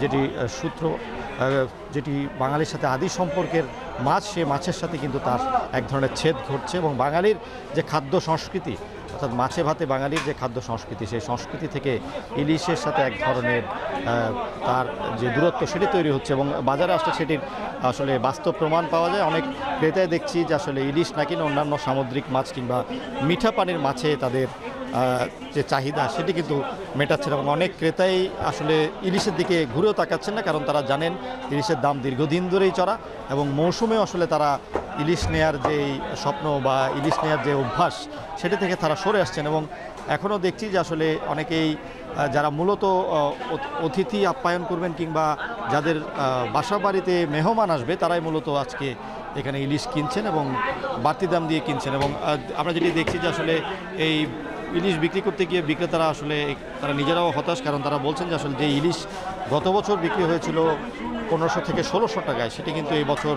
যেটি সূত্র, যেটি বাঙালির সাথে আদি সম্পর্কের মাছ, সে মাছের সাথে কিন্তু তার এক ধরনের ছেদ ঘটছে এবং বাঙালির যে খাদ্য সংস্কৃতি অর্থাৎ মাছে ভাতে বাঙালির যে খাদ্য সংস্কৃতি, সেই সংস্কৃতি থেকে ইলিশের সাথে এক ধরনের তার যে দূরত্ব সেটি তৈরি হচ্ছে এবং বাজারে আসলে সেটির আসলে বাস্তব প্রমাণ পাওয়া যায়। অনেক ক্রেতায় দেখছি যে আসলে ইলিশ নাকি অন্যান্য সামুদ্রিক মাছ কিংবা মিঠা পানির মাছে তাদের যে চাহিদা সেটি কিন্তু মেটাচ্ছেন এবং অনেক ক্রেতাই আসলে ইলিশের দিকে ঘুরেও তাকাচ্ছেন না, কারণ তারা জানেন ইলিশের দাম দীর্ঘদিন ধরেই চড়া এবং মৌসুমে আসলে তারা ইলিশ নেয়ার যে স্বপ্ন বা ইলিশ নেয়ার যে অভ্যাস সেটি থেকে তারা সরে আসছেন। এবং এখনও দেখছি যে আসলে অনেকেই যারা মূলত অতিথি আপ্যায়ন করবেন কিংবা যাদের বাসা বাড়িতে মেহমান আসবে তারাই মূলত আজকে এখানে ইলিশ কিনছেন এবং বাড়তি দাম দিয়ে কিনছেন। এবং আমরা যেটি দেখছি যে আসলে এই ইলিশ বিক্রি করতে গিয়ে বিক্রেতারা আসলে তারা নিজেরাও হতাশ, কারণ তারা বলছেন যে আসলে যে ইলিশ গত বছর বিক্রি হয়েছিল 1500 থেকে 1600 টাকায়, সেটি কিন্তু এই বছর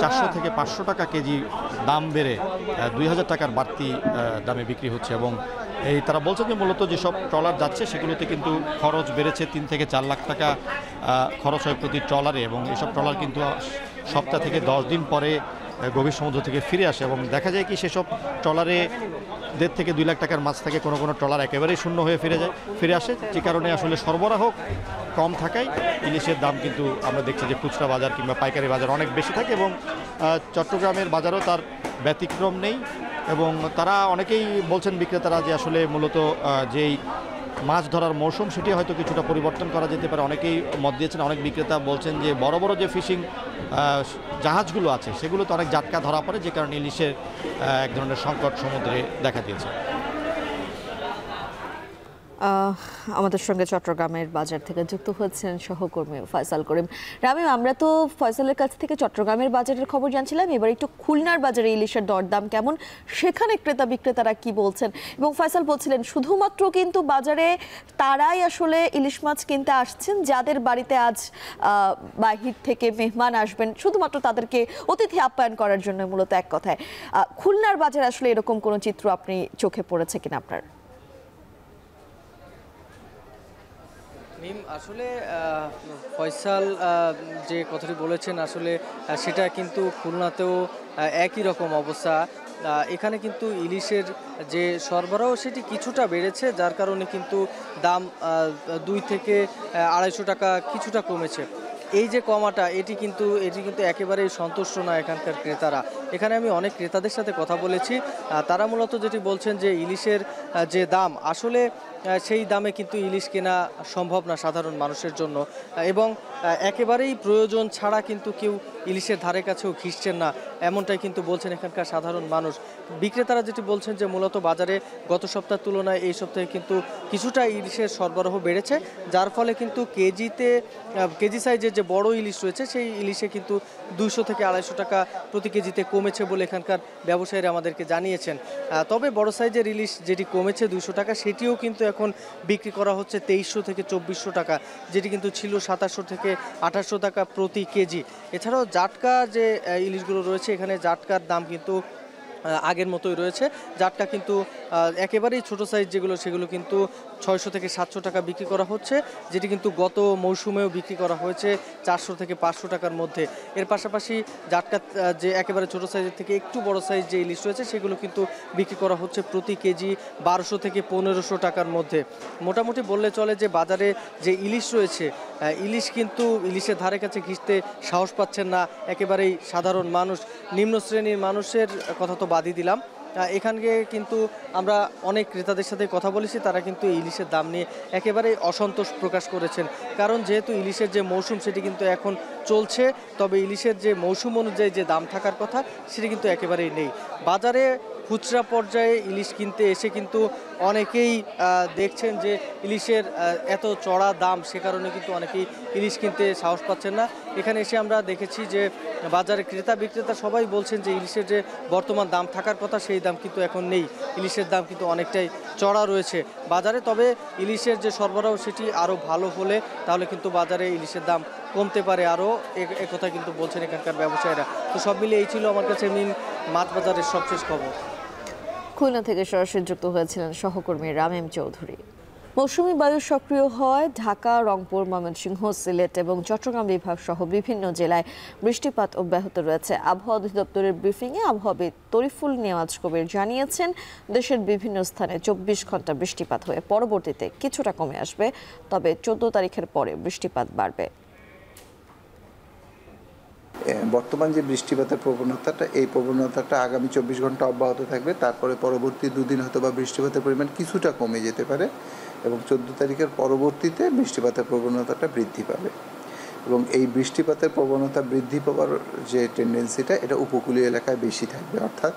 400 থেকে 500 টাকা কেজি দাম বেড়ে 2000 টাকার বাড়তি দামে বিক্রি হচ্ছে। এবং এই তারা বলছেন যে মূলত যেসব ট্রলার যাচ্ছে সেগুলোতে কিন্তু খরচ বেড়েছে, 3 থেকে 4 লাখ টাকা খরচ হয় প্রতি ট্রলারে এবং এসব ট্রলার কিন্তু সপ্তাহ থেকে 10 দিন পরে গভীর সমুদ্র থেকে ফিরে আসে এবং দেখা যায় কি সেসব ট্রলারে 1.5 থেকে 2 লাখ টাকার মাছ থাকে, কোনো কোনো ট্রলার একেবারেই শূন্য হয়ে ফিরে আসে, যে কারণে আসলে সরবরাহ কম থাকায় ইলিশের দাম কিন্তু আমরা দেখছি যে খুচরা বাজার কিংবা পাইকারি বাজার অনেক বেশি থাকে এবং চট্টগ্রামের বাজারও তার ব্যতিক্রম নেই। এবং তারা অনেকেই বলছেন বিক্রেতারা যে আসলে মূলত যেই মাছ ধরার মৌসুম সেটি হয়তো কিছুটা পরিবর্তন করা যেতে পারে। অনেকেই মত দিয়েছেন, অনেক বিক্রেতা বলছেন যে বড় বড় যে ফিশিং জাহাজগুলো আছে সেগুলোতে অনেক জাটকা ধরা পড়ে, যে কারণে ইলিশের এক ধরনের সংকট সমুদ্রে দেখা দিয়েছে। আমাদের সঙ্গে চট্টগ্রামের বাজার থেকে যুক্ত হচ্ছেন সহকর্মী ফয়সাল করিম। রামিম, আমরা তো ফয়সালের কাছ থেকে চট্টগ্রামের বাজারের খবর জানছিলাম, এবার একটু খুলনার বাজারে ইলিশের দরদাম কেমন, সেখানে ক্রেতা বিক্রেতারা কি বলছেন। এবং ফয়সাল বলছিলেন শুধুমাত্র কিন্তু বাজারে তারাই আসলে ইলিশ মাছ কিনতে আসছেন যাদের বাড়িতে আজ বাহির থেকে মেহমান আসবেন, শুধুমাত্র তাদেরকে অতিথি আপ্যায়ন করার জন্য মূলত এক কথায়। খুলনার বাজারে আসলে এরকম কোনো চিত্র আপনি চোখে পড়েছে কিনা আপনার? আসলে ফয়সাল যে কথাটি বলেছেন আসলে সেটা কিন্তু খুলনাতেও একই রকম অবস্থা। এখানে কিন্তু ইলিশের যে সরবরাহ সেটি কিছুটা বেড়েছে, যার কারণে কিন্তু দাম 2 থেকে 250 টাকা কিছুটা কমেছে। এই যে কমাটা এটি কিন্তু একেবারেই সন্তুষ্ট না এখানকার ক্রেতারা। এখানে আমি অনেক ক্রেতাদের সাথে কথা বলেছি, তারা মূলত যেটি বলছেন যে ইলিশের যে দাম আসলে সেই দামে কিন্তু ইলিশ কেনা সম্ভব না সাধারণ মানুষের জন্য এবং একেবারেই প্রয়োজন ছাড়া কিন্তু কেউ ইলিশের ধারে কাছেও ঘিসছেন না, এমনটাই কিন্তু বলছেন এখানকার সাধারণ মানুষ। বিক্রেতারা যেটি বলছেন যে মূলত বাজারে গত সপ্তাহের তুলনায় এই সপ্তাহে কিন্তু কিছুটা ইলিশের সরবরাহ বেড়েছে, যার ফলে কিন্তু কেজি সাইজের যে বড় ইলিশ রয়েছে সেই ইলিশে কিন্তু 200 থেকে 250 টাকা প্রতি কেজিতে কমেছে বলে এখানকার ব্যবসায়ীরা আমাদেরকে জানিয়েছেন। তবে বড় সাইজের ইলিশ যেটি কমেছে 200 টাকা, সেটিও কিন্তু এখন বিক্রি করা হচ্ছে 2300 থেকে 2400 টাকা, যেটি কিন্তু ছিল 2700 থেকে 2800 টাকা প্রতি কেজি। এছাড়াও জাটকা যে ইলিশগুলো রয়েছে এখানে জাটকার দাম কিন্তু আগের মতোই রয়েছে। জাটকা কিন্তু একেবারেই ছোট সাইজ যেগুলো সেগুলো কিন্তু 600 থেকে 700 টাকা বিক্রি করা হচ্ছে, যেটি কিন্তু গত মৌসুমেও বিক্রি করা হয়েছে 400 থেকে 500 টাকার মধ্যে। এর পাশাপাশি জাটকা যে একেবারে ছোট সাইজের থেকে একটু বড় সাইজ যে ইলিশ রয়েছে সেগুলো কিন্তু বিক্রি করা হচ্ছে প্রতি কেজি 1200 থেকে 1500 টাকার মধ্যে। মোটামুটি বললে চলে যে বাজারে যে ইলিশ রয়েছে ইলিশ কিন্তু ইলিশের ধারে কাছে ঘিসতে সাহস পাচ্ছেন না একেবারেই সাধারণ মানুষ। নিম্ন শ্রেণীর মানুষের কথা তো বাদই দিলাম, এখানে কিন্তু আমরা অনেক ক্রেতাদের সাথে কথা বলেছি, তারা কিন্তু ইলিশের দাম নিয়ে একেবারেই অসন্তোষ প্রকাশ করেছেন। কারণ যেহেতু ইলিশের যে মৌসুম সেটি কিন্তু এখন চলছে, তবে ইলিশের যে মৌসুম অনুযায়ী যে দাম থাকার কথা সেটি কিন্তু একেবারেই নেই। বাজারে খুচরা পর্যায়ে ইলিশ কিনতে এসে কিন্তু অনেকেই দেখছেন যে ইলিশের এত চড়া দাম, সে কারণে কিন্তু অনেকেই ইলিশ কিনতে সাহস পাচ্ছেন না। এখানে এসে আমরা দেখেছি যে বাজারে ক্রেতা বিক্রেতা সবাই বলছেন যে ইলিশের যে বর্তমান দাম থাকার কথা সেই দাম কিন্তু এখন নেই, ইলিশের দাম কিন্তু অনেকটাই চড়া রয়েছে বাজারে। তবে ইলিশের যে সরবরাহ সেটি আরও ভালো হলে তাহলে কিন্তু বাজারে ইলিশের দাম কমতে পারে আরও, একথা কিন্তু বলছেন এখানকার ব্যবসায়ীরা। তো সব মিলিয়ে এই ছিল আমার কাছে মাছ বাজারের সবশেষ খবর। খুলনা থেকে সরাসরি যুক্ত হয়েছিলেন সহকর্মী রামিম চৌধুরী। মৌসুমী বায়ু সক্রিয় হয় ঢাকা, রংপুর, ময়মনসিংহ, সিলেট এবং চট্টগ্রাম বিভাগ সহ বিভিন্ন জেলায় বৃষ্টিপাত অব্যাহত রয়েছে। আবহাওয়া অধিদপ্তরের ব্রিফিংয়ে আবহাওয়াবিদ তরিফুল নেওয়াজ কবির জানিয়েছেন, দেশের বিভিন্ন স্থানে 24 ঘন্টা বৃষ্টিপাত হয়ে পরবর্তীতে কিছুটা কমে আসবে, তবে 14 তারিখের পরে বৃষ্টিপাত বাড়বে। বর্তমান যে বৃষ্টিপাতের প্রবণতাটা, এই প্রবণতাটা আগামী 24 ঘন্টা অব্যাহত থাকবে। তারপরে পরবর্তী দুদিন হয়তো বা বৃষ্টিপাতের পরিমাণ কিছুটা কমে যেতে পারে এবং 14 তারিখের পরবর্তীতে বৃষ্টিপাতের প্রবণতাটা বৃদ্ধি পাবে। এবং এই বৃষ্টিপাতের প্রবণতা বৃদ্ধি পাওয়ার যে টেন্ডেন্সিটা, এটা উপকূলীয় এলাকায় বেশি থাকবে, অর্থাৎ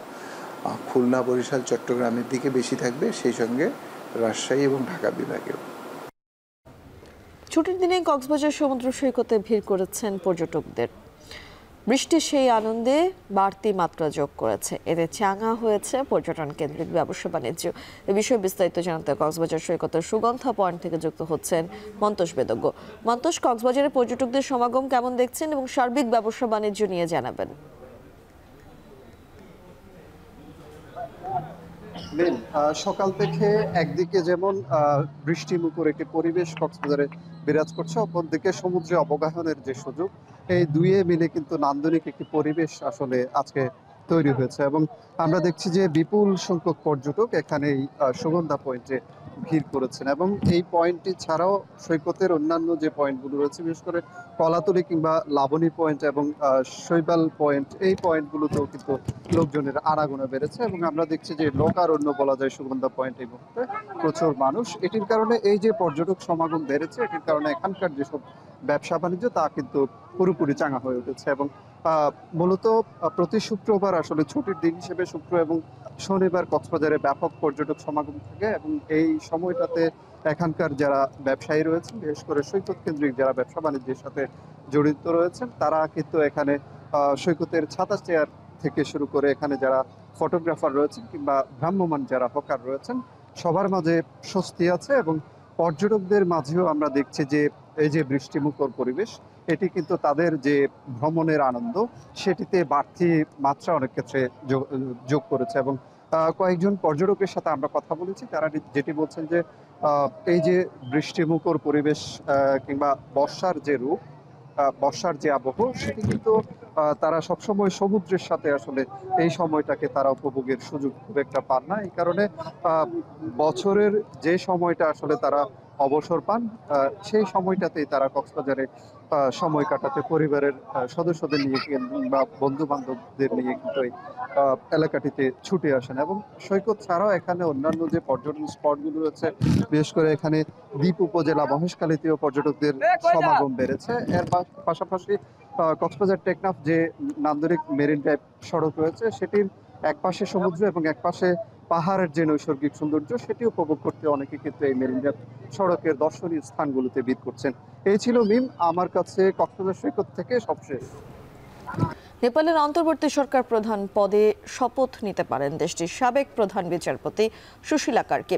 খুলনা, বরিশাল, চট্টগ্রামের দিকে বেশি থাকবে, সেই সঙ্গে রাজশাহী এবং ঢাকা বিভাগেও। ছুটির দিনে কক্সবাজার সমুদ্র সৈকতে ভিড় করেছেন পর্যটকদের। বৃষ্টি সেই আনন্দে বাড়তি মাত্রা যোগ করেছে, এতে চাঙা হয়েছে পর্যটন কেন্দ্রিক ব্যবসা বাণিজ্য। এ বিষয়ে বিস্তারিত জানাতে কক্সবাজার সৈকতের সুগন্ধা পয়েন্ট থেকে যুক্ত হচ্ছেন মন্তোষ বেদজ্ঞ। মন্তোষ, কক্সবাজারে পর্যটকদের সমাগম কেমন দেখছেন এবং সার্বিক ব্যবসা বাণিজ্য নিয়ে জানাবেন। সকাল থেকে একদিকে যেমন বৃষ্টিমুখর একটি পরিবেশ কক্সবাজারে বিরাজ করছে, অপরদিকে সমুদ্রে অবগাহনের যে সুযোগ, এই দুইয়ে মিলে কিন্তু নান্দনিক একটি পরিবেশ আসলে আজকে তৈরি হয়েছে। এবং আমরা দেখছি যে বিপুল সংখ্যক পর্যটক এখানে এই সুগন্ধা পয়েন্টে ভিড় করেছেন। এবং এই পয়েন্টটি ছাড়াও সৈকতের অন্যান্য যে পয়েন্টগুলো রয়েছে, বিশেষ করে কলাতলি কিংবা লাবণী পয়েন্ট এবং শৈবাল পয়েন্ট, এই পয়েন্টগুলোতেও কিন্তু লোকজনের আনাগোনা বেড়েছে। এবং আমরা দেখছি যে লোকারণ্য বলা যায় সুগন্ধা পয়েন্ট, এই মুহূর্তে প্রচুর মানুষ। এটির কারণে এই যে পর্যটক সমাগম বেড়েছে, এটির কারণে এখানকার যেসব ব্যবসা বাণিজ্য তা কিন্তু পুরোপুরি চাঙা হয়ে উঠেছে। এবং মূলত প্রতি শুক্রবার আসলে ছুটির দিন হিসেবে শুক্র এবং শনিবার কক্সবাজারে ব্যাপক পর্যটক সমাগম থাকে এবং এই সময়টাতে এখানকার যারা ব্যবসায়ী রয়েছেন, বিশেষ করে সৈকত কেন্দ্রিক যারা ব্যবসা বাণিজ্যের সাথে জড়িত রয়েছেন, তারা কিন্তু এখানে সৈকতের ছাতা চেয়ার থেকে শুরু করে এখানে যারা ফটোগ্রাফার রয়েছেন কিংবা ভ্রাম্যমাণ যারা হকার রয়েছেন, সবার মাঝে স্বস্তি আছে। এবং পর্যটকদের মাঝেও আমরা দেখছি যে এই যে বৃষ্টিমুখর পরিবেশ, এটি কিন্তু তাদের যে ভ্রমণের আনন্দ, সেটিতে বাড়তি মাত্রা অনেক ক্ষেত্রে যোগ করেছে। এবং কয়েকজন পর্যটকের সাথে আমরা কথা বলেছি, তারা যেটি বলছেন যে এই যে বৃষ্টিমুখর পরিবেশ কিংবা বর্ষার যে রূপ, বর্ষার যে আবহ, সেটি কিন্তু তারা সবসময় সমুদ্রের সাথে আসলে এই সময়টাকে তারা উপভোগের সুযোগ খুব একটা পান না। এই কারণে বছরের যে সময়টা আসলে তারা অবসর পান, সেই সময়টাতেই তারা কক্সবাজারে সময় কাটাতে পরিবারের সদস্যদের নিয়ে বা বন্ধু বান্ধবদের নিয়ে কিন্তু এই এলাকাটিতে ছুটে আসেন। এবং সৈকত ছাড়াও এখানে অন্যান্য যে পর্যটন স্পটগুলো রয়েছে, বিশেষ করে এখানে দ্বীপ উপজেলা মহেশখালীতেও পর্যটকদের সমাগম বেড়েছে। এর পাশাপাশি কক্সবাজার টেকনাফ যে নান্দনিক মেরিন ড্রাইভ সড়ক রয়েছে, সেটির একপাশে সমুদ্র এবং একপাশে পাহাড়ের যে নৈসর্গিক সৌন্দর্য, সেটি উপভোগ করতে অনেকে কিন্তু এই মেরিন ড্রাইভ সড়কের দর্শনীয় স্থানগুলোতে ভিড় করছেন। এই ছিল মিম আমার কাছে কক্সবাজার সৈকত থেকে সবশেষ। নেপালের অন্তর্বর্তী সরকার প্রধান পদে শপথ নিতে পারেন দেশটির সাবেক প্রধান বিচারপতি সুশীলা কার্কি।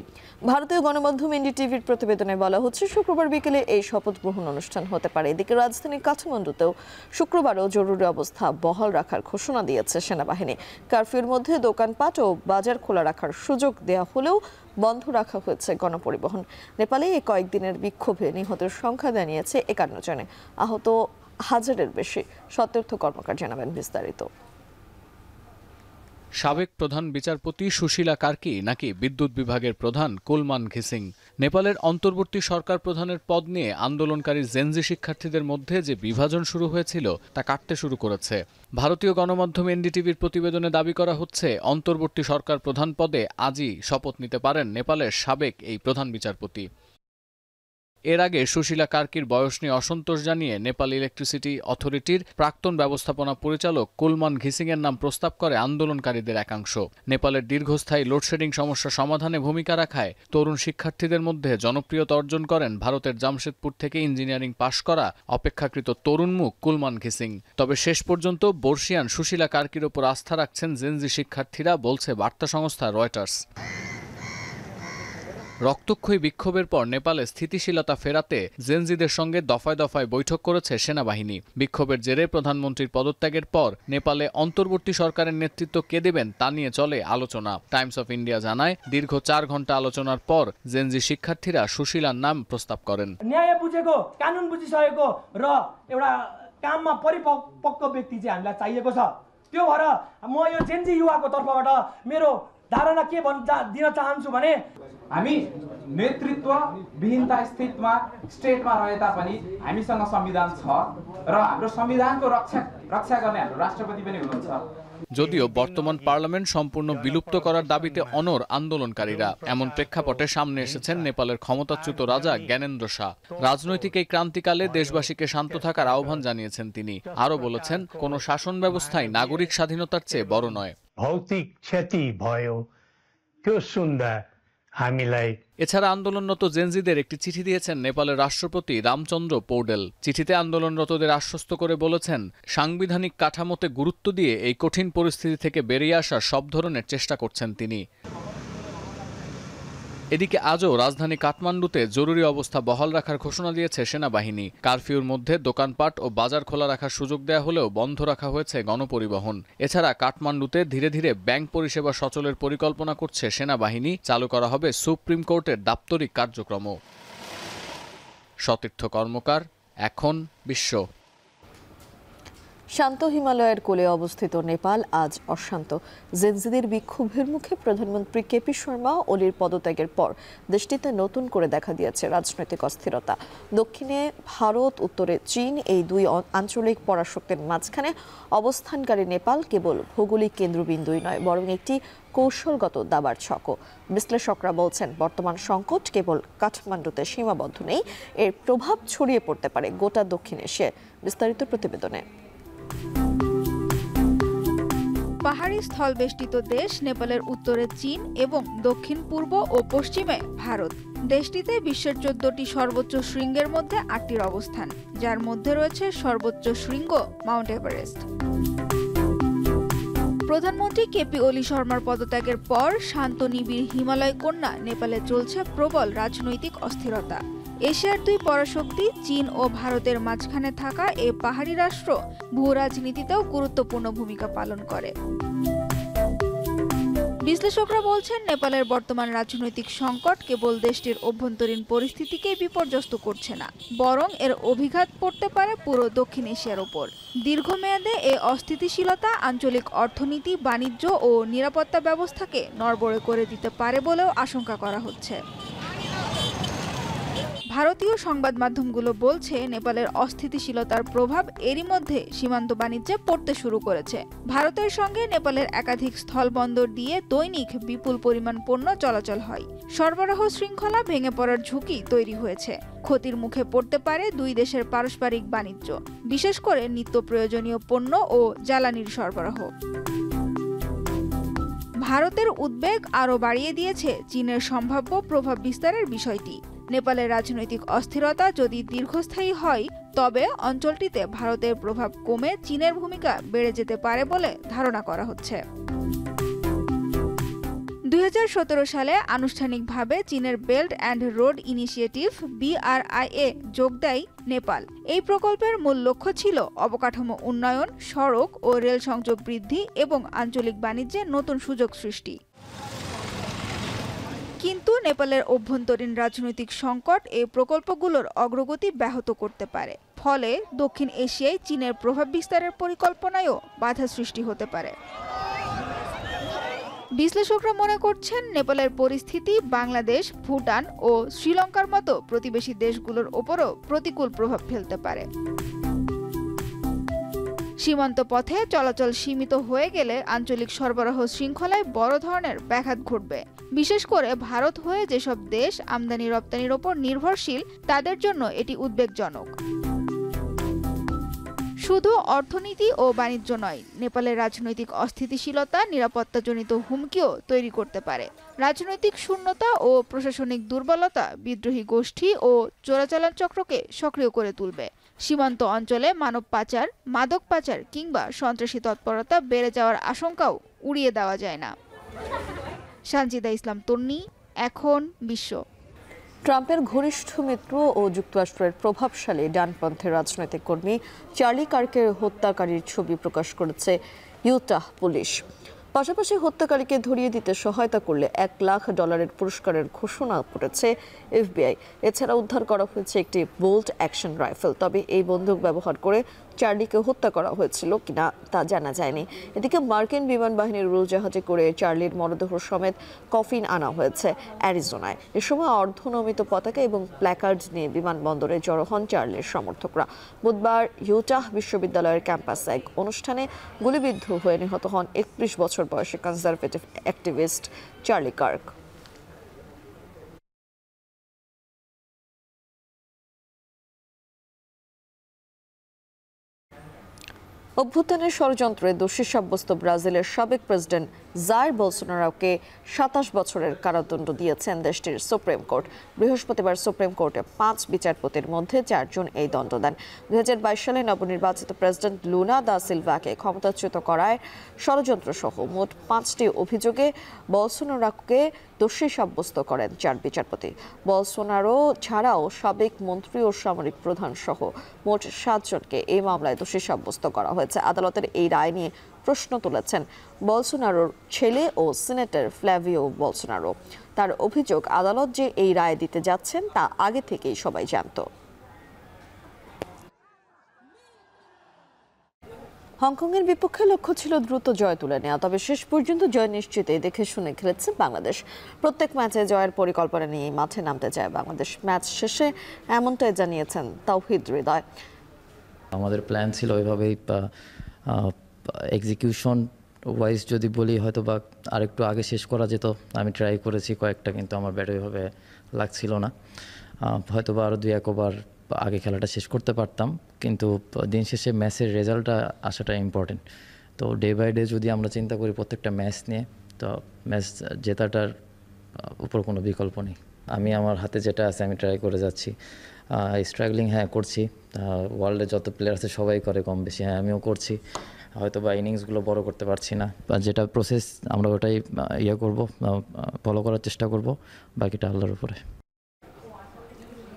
ভারতীয় গণমাধ্যম এনডিটিভির প্রতিবেদনে বলা হচ্ছে, শুক্রবার বিকেলে এই শপথ গ্রহণ অনুষ্ঠান হতে পারে। এদিকে রাজধানী কাঠমান্ডুতেও শুক্রবারও জরুরি অবস্থা বহাল রাখার ঘোষণা দিয়েছে সেনাবাহিনী। কারফিউর মধ্যে দোকানপাট ও বাজার খোলা রাখার সুযোগ দেওয়া হলেও বন্ধ রাখা হয়েছে গণপরিবহন। নেপালে এই কয়েকদিনের বিক্ষোভে নিহতের সংখ্যা জানিয়েছে 51 জনে, আহত 1000-এর বেশি। সতীর্থ কর্মকার জানাবেন বিস্তারিত। সাবেক প্রধান বিচারপতি সুশীলা কার্কি নাকি বিদ্যুৎ বিভাগের প্রধান কুলমান ঘিসিং? নেপালের অন্তর্বর্তী সরকার প্রধানের পদ নিয়ে আন্দোলনকারী জেনজি শিক্ষার্থীদের মধ্যে যে বিভাজন শুরু হয়েছিল তা কাটতে শুরু করেছে। ভারতীয় গণমাধ্যম এনডিটিভির প্রতিবেদনে দাবি করা হচ্ছে, অন্তর্বর্তী সরকার প্রধান পদে আজই শপথ নিতে পারেন নেপালের সাবেক এই প্রধান বিচারপতি। এর আগে সুশীলা কার্কির বয়স নিয়ে অসন্তোষ জানিয়ে নেপাল ইলেকট্রিসিটি অথরিটির প্রাক্তন ব্যবস্থাপনা পরিচালক কুলমান ঘিসিংয়ের নাম প্রস্তাব করে আন্দোলনকারীদের একাংশ। নেপালের দীর্ঘস্থায়ী লোডশেডিং সমস্যা সমাধানে ভূমিকা রাখায় তরুণ শিক্ষার্থীদের মধ্যে জনপ্রিয়তা অর্জন করেন ভারতের জামশেদপুর থেকে ইঞ্জিনিয়ারিং পাশ করা অপেক্ষাকৃত তরুণ মুখ কুলমান ঘিসিং। তবে শেষ পর্যন্ত বর্ষিয়ান সুশীলা কার্কির ওপর আস্থা রাখছেন জেনজি শিক্ষার্থীরা, বলছে বার্তা সংস্থা রয়টার্স। রক্তক্ষয়ী বিক্ষোভের পর নেপালে স্থিতিশীলতা ফেরাতে জেনজিদের সঙ্গে দফায় দফায় বৈঠক করেছে সেনাবাহিনী। বিক্ষোভের জেরে প্রধানমন্ত্রীর পদত্যাগের পর নেপালে অন্তর্বর্তী সরকারের নেতৃত্ব কে দেবেন তা নিয়ে চলে আলোচনা। টাইমস অফ ইন্ডিয়া জানায়, দীর্ঘ 4 ঘন্টা আলোচনার পর জেনজি শিক্ষার্থীরা সুশীলার নাম প্রস্তাব করেন। न्याय बुझेको, कानुन बुझिसकेको र एउटा काममा परिपक्व व्यक्ति चाहिँ हामीलाई चाहिएको छ। त्यो भएर म यो जेनजी युवाको तर्फबाट मेरो धारणा के दिन चाहन्छु भने हामी नेतृत्व विहीनता स्टेटमा रहे तापनि हामीसँग संविधान छ र हाम्रो संविधानको रक्षा गर्ने हाम्रो राष्ट्रपति पनि हुनुहुन्छ। যদিও বর্তমান পার্লামেন্ট সম্পূর্ণ বিলুপ্ত করার দাবিতে অনড় আন্দোলনকারীরা। এমন প্রেক্ষাপটে সামনে এসেছেন নেপালের ক্ষমতাচ্যুত রাজা জ্ঞানেন্দ্র শাহ। রাজনৈতিক এই ক্রান্তিকালে দেশবাসীকে শান্ত থাকার আহ্বান জানিয়েছেন তিনি। আরও বলেছেন, কোনো শাসন ব্যবস্থাই নাগরিক স্বাধীনতার চেয়ে বড় নয়। ভৌতিক ক্ষতি भयो त्यो सुन्दा हामीलाई। এছাড়া আন্দোলনরত জেনজিদের একটি চিঠি দিয়েছেন নেপালের রাষ্ট্রপতি রামচন্দ্র পৌডেল। চিঠিতে আন্দোলনরতদের আশ্বস্ত করে বলেছেন, সাংবিধানিক কাঠামোতে গুরুত্ব দিয়ে এই কঠিন পরিস্থিতি থেকে বেরিয়ে আসার সব ধরনের চেষ্টা করছেন তিনি। এদিকে আজও রাজধানী কাঠমান্ডুতে জরুরি অবস্থা বহাল রাখার ঘোষণা দিয়েছে সেনাবাহিনী। কারফিউর মধ্যে দোকানপাট ও বাজার খোলা রাখার সুযোগ দেওয়া হলেও বন্ধ রাখা হয়েছে গণপরিবহন। এছাড়া কাঠমান্ডুতে ধীরে ধীরে ব্যাংক পরিষেবা সচলের পরিকল্পনা করছে সেনাবাহিনী। চালু করা হবে সুপ্রিম কোর্টের দাপ্তরিক কার্যক্রম। সতীর্থ কর্মকার, এখন বিশ্ব। শান্ত হিমালয়ের কোলে অবস্থিত নেপাল আজ অশান্ত। জেনজিদের বিক্ষোভের মুখে প্রধানমন্ত্রী কেপি শর্মা ওলির পদত্যাগের পর দেশটিতে নতুন করে দেখা দিয়েছে রাজনৈতিক অস্থিরতা। দক্ষিণে ভারত, উত্তরে চীন, এই দুই আঞ্চলিক পরাশক্তির মাঝখানে অবস্থানকারী নেপাল কেবল ভৌগোলিক কেন্দ্রবিন্দুই নয়, বরং একটি কৌশলগত দাবার ছকও। বিশ্লেষকরা বলছেন, বর্তমান সংকট কেবল কাঠমান্ডুতে সীমাবদ্ধ নেই, এর প্রভাব ছড়িয়ে পড়তে পারে গোটা দক্ষিণ এশিয়ায়। বিস্তারিত প্রতিবেদনে। পাহাড়ি স্থলবেষ্টিত দেশ নেপালের উত্তরে চীন এবং দক্ষিণ পূর্ব ও পশ্চিমে ভারত। দেশটিতে বিশ্বের 14টি সর্বোচ্চ শৃঙ্গের মধ্যে 8টির অবস্থান, যার মধ্যে রয়েছে সর্বোচ্চ শৃঙ্গ মাউন্ট এভারেস্ট। প্রধানমন্ত্রী কেপি ওলি শর্মার পদত্যাগের পর শান্ত নিবিড় হিমালয় কন্যা নেপালে চলছে প্রবল রাজনৈতিক অস্থিরতা। এশিয়ার দুই পরাশক্তি চীন ও ভারতের মাঝখানে থাকা এ পাহাড়ি রাষ্ট্র ভূ রাজনীতিতেও গুরুত্বপূর্ণ ভূমিকা পালন করে। বিশ্লেষকরা বলছেন, নেপালের বর্তমান রাজনৈতিক সংকট কেবল দেশটির অভ্যন্তরীণ পরিস্থিতিকে বিপর্যস্ত করছে না, বরং এর অভিঘাত পড়তে পারে পুরো দক্ষিণ এশিয়ার ওপর। দীর্ঘমেয়াদে এ অস্থিতিশীলতা আঞ্চলিক অর্থনীতি, বাণিজ্য ও নিরাপত্তা ব্যবস্থাকে নড়বড়ে করে দিতে পারে বলেও আশঙ্কা করা হচ্ছে। ভারতীয় সংবাদ মাধ্যমগুলো বলছে, নেপালের অস্থিতিশীলতার প্রভাব এরই মধ্যে সীমান্ত বাণিজ্যে পড়তে শুরু করেছে। ভারতের সঙ্গে নেপালের একাধিক স্থলবন্দর দিয়ে দৈনিক বিপুল পরিমাণ পণ্য চলাচল হয়। সরবরাহ শৃঙ্খলা ভেঙে পড়ার ঝুঁকি তৈরি হয়েছে। ক্ষতির মুখে পড়তে পারে দুই দেশের পারস্পরিক বাণিজ্য, বিশেষ করে নিত্য প্রয়োজনীয় পণ্য ও জ্বালানির সরবরাহ। ভারতের উদ্বেগ আরও বাড়িয়ে দিয়েছে চীনের সম্ভাব্য প্রভাব বিস্তারের বিষয়টি। নেপালের রাজনৈতিক অস্থিরতা যদি দীর্ঘস্থায়ী হয়, তবে অঞ্চলটিতে ভারতের প্রভাব কমে চীনের ভূমিকা বেড়ে যেতে পারে বলে ধারণা করা হচ্ছে। 2017 সালে আনুষ্ঠানিকভাবে চীনের বেল্ট অ্যান্ড রোড ইনিশিয়েটিভ BRI-এ যোগ দেয় নেপাল। এই প্রকল্পের মূল লক্ষ্য ছিল অবকাঠামো উন্নয়ন, সড়ক ও রেল সংযোগ বৃদ্ধি এবং আঞ্চলিক বাণিজ্যে নতুন সুযোগ সৃষ্টি। কিন্তু নেপালের অভ্যন্তরীণ রাজনৈতিক সংকট এই প্রকল্পগুলোর অগ্রগতি ব্যাহত করতে পারে। ফলে দক্ষিণ এশিয়ায় চীনের প্রভাব বিস্তারের পরিকল্পনায়ও বাধা সৃষ্টি হতে পারে। বিশ্লেষকরা মনে করছেন, নেপালের পরিস্থিতি বাংলাদেশ, ভুটান ও শ্রীলঙ্কার মতো প্রতিবেশী দেশগুলোর ওপরও প্রতিকূল প্রভাব ফেলতে পারে। সীমান্ত পথে চলাচল সীমিত হয়ে গেলে আঞ্চলিক সরবরাহ শৃঙ্খলায় বড় ধরনের ব্যাঘাত ঘটবে। বিশেষ করে ভারত হয়ে যেসব দেশ আমদানি রপ্তানির ওপর নির্ভরশীল, তাদের জন্য এটি উদ্বেগজনক। শুধু অর্থনীতি ও বাণিজ্য নয়, নেপালের রাজনৈতিক অস্থিতিশীলতা নিরাপত্তাজনিত হুমকিও তৈরি করতে পারে। রাজনৈতিক শূন্যতা ও প্রশাসনিক দুর্বলতা বিদ্রোহী গোষ্ঠী ও চোরাচালান চক্রকে সক্রিয় করে তুলবে। সীমান্ত অঞ্চলে মানব পাচার, মাদক পাচার কিংবা সন্ত্রাসী তৎপরতা বেড়ে যাওয়ার আশঙ্কাও উড়িয়ে দেওয়া যায় না। সানজিদা ইসলাম তন্নি, এখন বিশ্ব। ট্রাম্পের ঘনিষ্ঠ মিত্র ও যুক্তরাষ্ট্রের প্রভাবশালী ডানপন্থী রাজনৈতিক কর্মী চার্লি কার্কের হত্যাকারীর ছবি প্রকাশ করেছে ইউটাহ পুলিশ। পাশাপাশি হত্যাকারীকে ধরিয়ে দিতে সহায়তা করলে $1 লাখ পুরস্কারের ঘোষণা করেছে FBI। এছাড়া উদ্ধার করা হয়েছে একটি বোল্ট অ্যাকশন রাইফেল। তবে এই বন্দুক ব্যবহার করে চার্লিকে হত্যা করা হয়েছিল কিনা তা জানা যায়নি। এদিকে মার্কিন বিমান বাহিনীর উড়োজাহাজে করে চার্লির মরদেহ সমেত কফিন আনা হয়েছে অ্যারিজোনায়। এ সময় অর্ধনমিত পতাকা এবং প্ল্যাকার্ড নিয়ে বিমানবন্দরে জড়ো হন চার্লির সমর্থকরা। বুধবার ইউটাহ বিশ্ববিদ্যালয়ের ক্যাম্পাসে এক অনুষ্ঠানে গুলিবিদ্ধ হয়ে নিহত হন 31 বছর বয়সী কনজারভেটিভ অ্যাক্টিভিস্ট চার্লি কার্ক। অভ্যুত্থানের ষড়যন্ত্রে দোষী সাব্যস্ত ব্রাজিলের সাবেক প্রেসিডেন্ট জাইর বোলসোনারোকে 27 বছরের কারাদণ্ড দিয়েছেন দেশটির সুপ্রিম কোর্ট। বৃহস্পতিবার সুপ্রিম কোর্টে 5 বিচারপতির মধ্যে 4 জন এই দণ্ড দেন। 2022 সালে নবনির্বাচিত প্রেসিডেন্ট লুনা দা সিলভাকে ক্ষমতাচ্যুত করায় ষড়যন্ত্র সহ মোট 5টি অভিযোগে বোলসোনারোকে দোষী সাব্যস্ত করেন 4 বিচারপতি। বোলসোনারো ছাড়াও সাবেক মন্ত্রী ও সামরিক প্রধান সহ মোট 7 জনকে এই মামলায় দোষী সাব্যস্ত করা হয়েছে। আদালতের এই রায় নিয়ে প্রশ্ন তুলেছেন বোলসোনারোর ছেলে ও সিনেটর ফ্ল্যাভিও বোলসোনারো। তার অভিযোগ, আদালত যে এই রায় দিতে যাচ্ছেন তা আগে থেকেই সবাই জানত। হংকংয়ের বিপক্ষে লক্ষ্য ছিল দ্রুত জয় তুলে নেওয়া, তবে শেষ পর্যন্ত জয় নিশ্চিতই দেখে শুনে খেলেছে বাংলাদেশ। প্রত্যেক ম্যাচে জয়ের পরিকল্পনা নিয়ে মাঠে নামতে চায় বাংলাদেশ। ম্যাচ শেষে এমনটাই জানিয়েছেন তাওহিদ হৃদয়। আমাদের প্ল্যান ছিল ওইভাবেই, এক্সিকিউশন ওয়াইজ যদি বলি হয়তো বা আরেকটু আগে শেষ করা যেত। আমি ট্রাই করেছি কয়েকটা, কিন্তু আমার ব্যাট ওইভাবে লাগছিল না। হয়তো বা আরও 2-1 ওভার আগে খেলাটা শেষ করতে পারতাম, কিন্তু দিন শেষে ম্যাচের রেজাল্টটা আসাটা ইম্পর্টেন্ট। তো ডে বাই ডে যদি আমরা চিন্তা করি প্রত্যেকটা ম্যাচ নিয়ে, তো ম্যাচ জেতাটার উপর কোনো বিকল্প নেই। আমি আমার হাতে যেটা আছে আমি ট্রাই করে যাচ্ছি। স্ট্রাগলিং করছি, ওয়ার্ল্ডে যত প্লেয়ার আছে সবাই করে কম বেশি, আমিও করছি। হয়তো বা ইনিংসগুলো বড় করতে পারছি না, যেটা প্রসেস আমরা ওটাই ফলো করার চেষ্টা করব, বাকিটা আল্লাহর উপরে।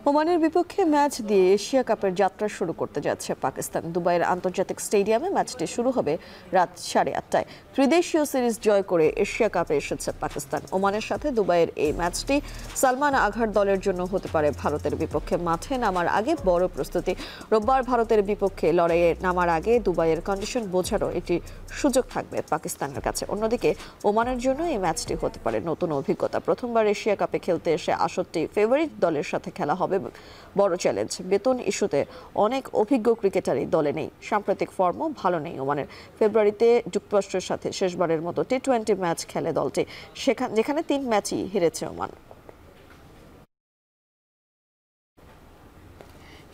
ওমানের বিপক্ষে ম্যাচ দিয়ে এশিয়া কাপের যাত্রা শুরু করতে যাচ্ছে পাকিস্তান। দুবাইয়ের আন্তর্জাতিক স্টেডিয়ামে ম্যাচটি শুরু হবে রাত 8:30টায়। ত্রিদেশীয় সিরিজ জয় করে এশিয়া কাপে এসেছে পাকিস্তান। ওমানের সাথে দুবাইয়ের এই ম্যাচটি সালমান আঘার দলের জন্য হতে পারে ভারতের বিপক্ষে মাঠে নামার আগে বড় প্রস্তুতি। রোববার ভারতের বিপক্ষে লড়াইয়ে নামার আগে দুবাইয়ের কন্ডিশন বোঝারও একটি সুযোগ থাকবে পাকিস্তানের কাছে। অন্যদিকে ওমানের জন্য এই ম্যাচটি হতে পারে নতুন অভিজ্ঞতা। প্রথমবার এশিয়া কাপে খেলতে এসে 68 ফেভারিট দলের সাথে খেলা হবে বড় চ্যালেঞ্জ। বেতন ইস্যুতে অনেক অভিজ্ঞ ক্রিকেটারই দলে নেই। সাম্প্রতিক ফর্মও ভালো নেই ওমানের। ফেব্রুয়ারিতে যুক্তরাষ্ট্রের সাথে শেষবারের মতো T20 ম্যাচ খেলে দলটি, যেখানে 3 ম্যাচই হেরেছে ওমান।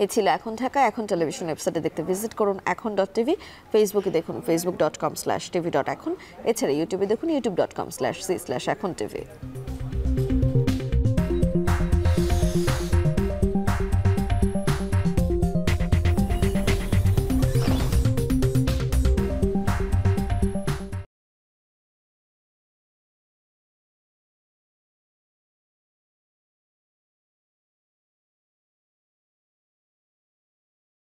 এই ছিল এখন ঢাকা। এখন টেলিভিশন ওয়েবসাইটে দেখতে ভিজিট করুন এখন.tv। ফেসবুকে দেখুন facebook.com/tv.এখন। এছাড়া ইউটিউবে দেখুন youtube.com/c/echontv।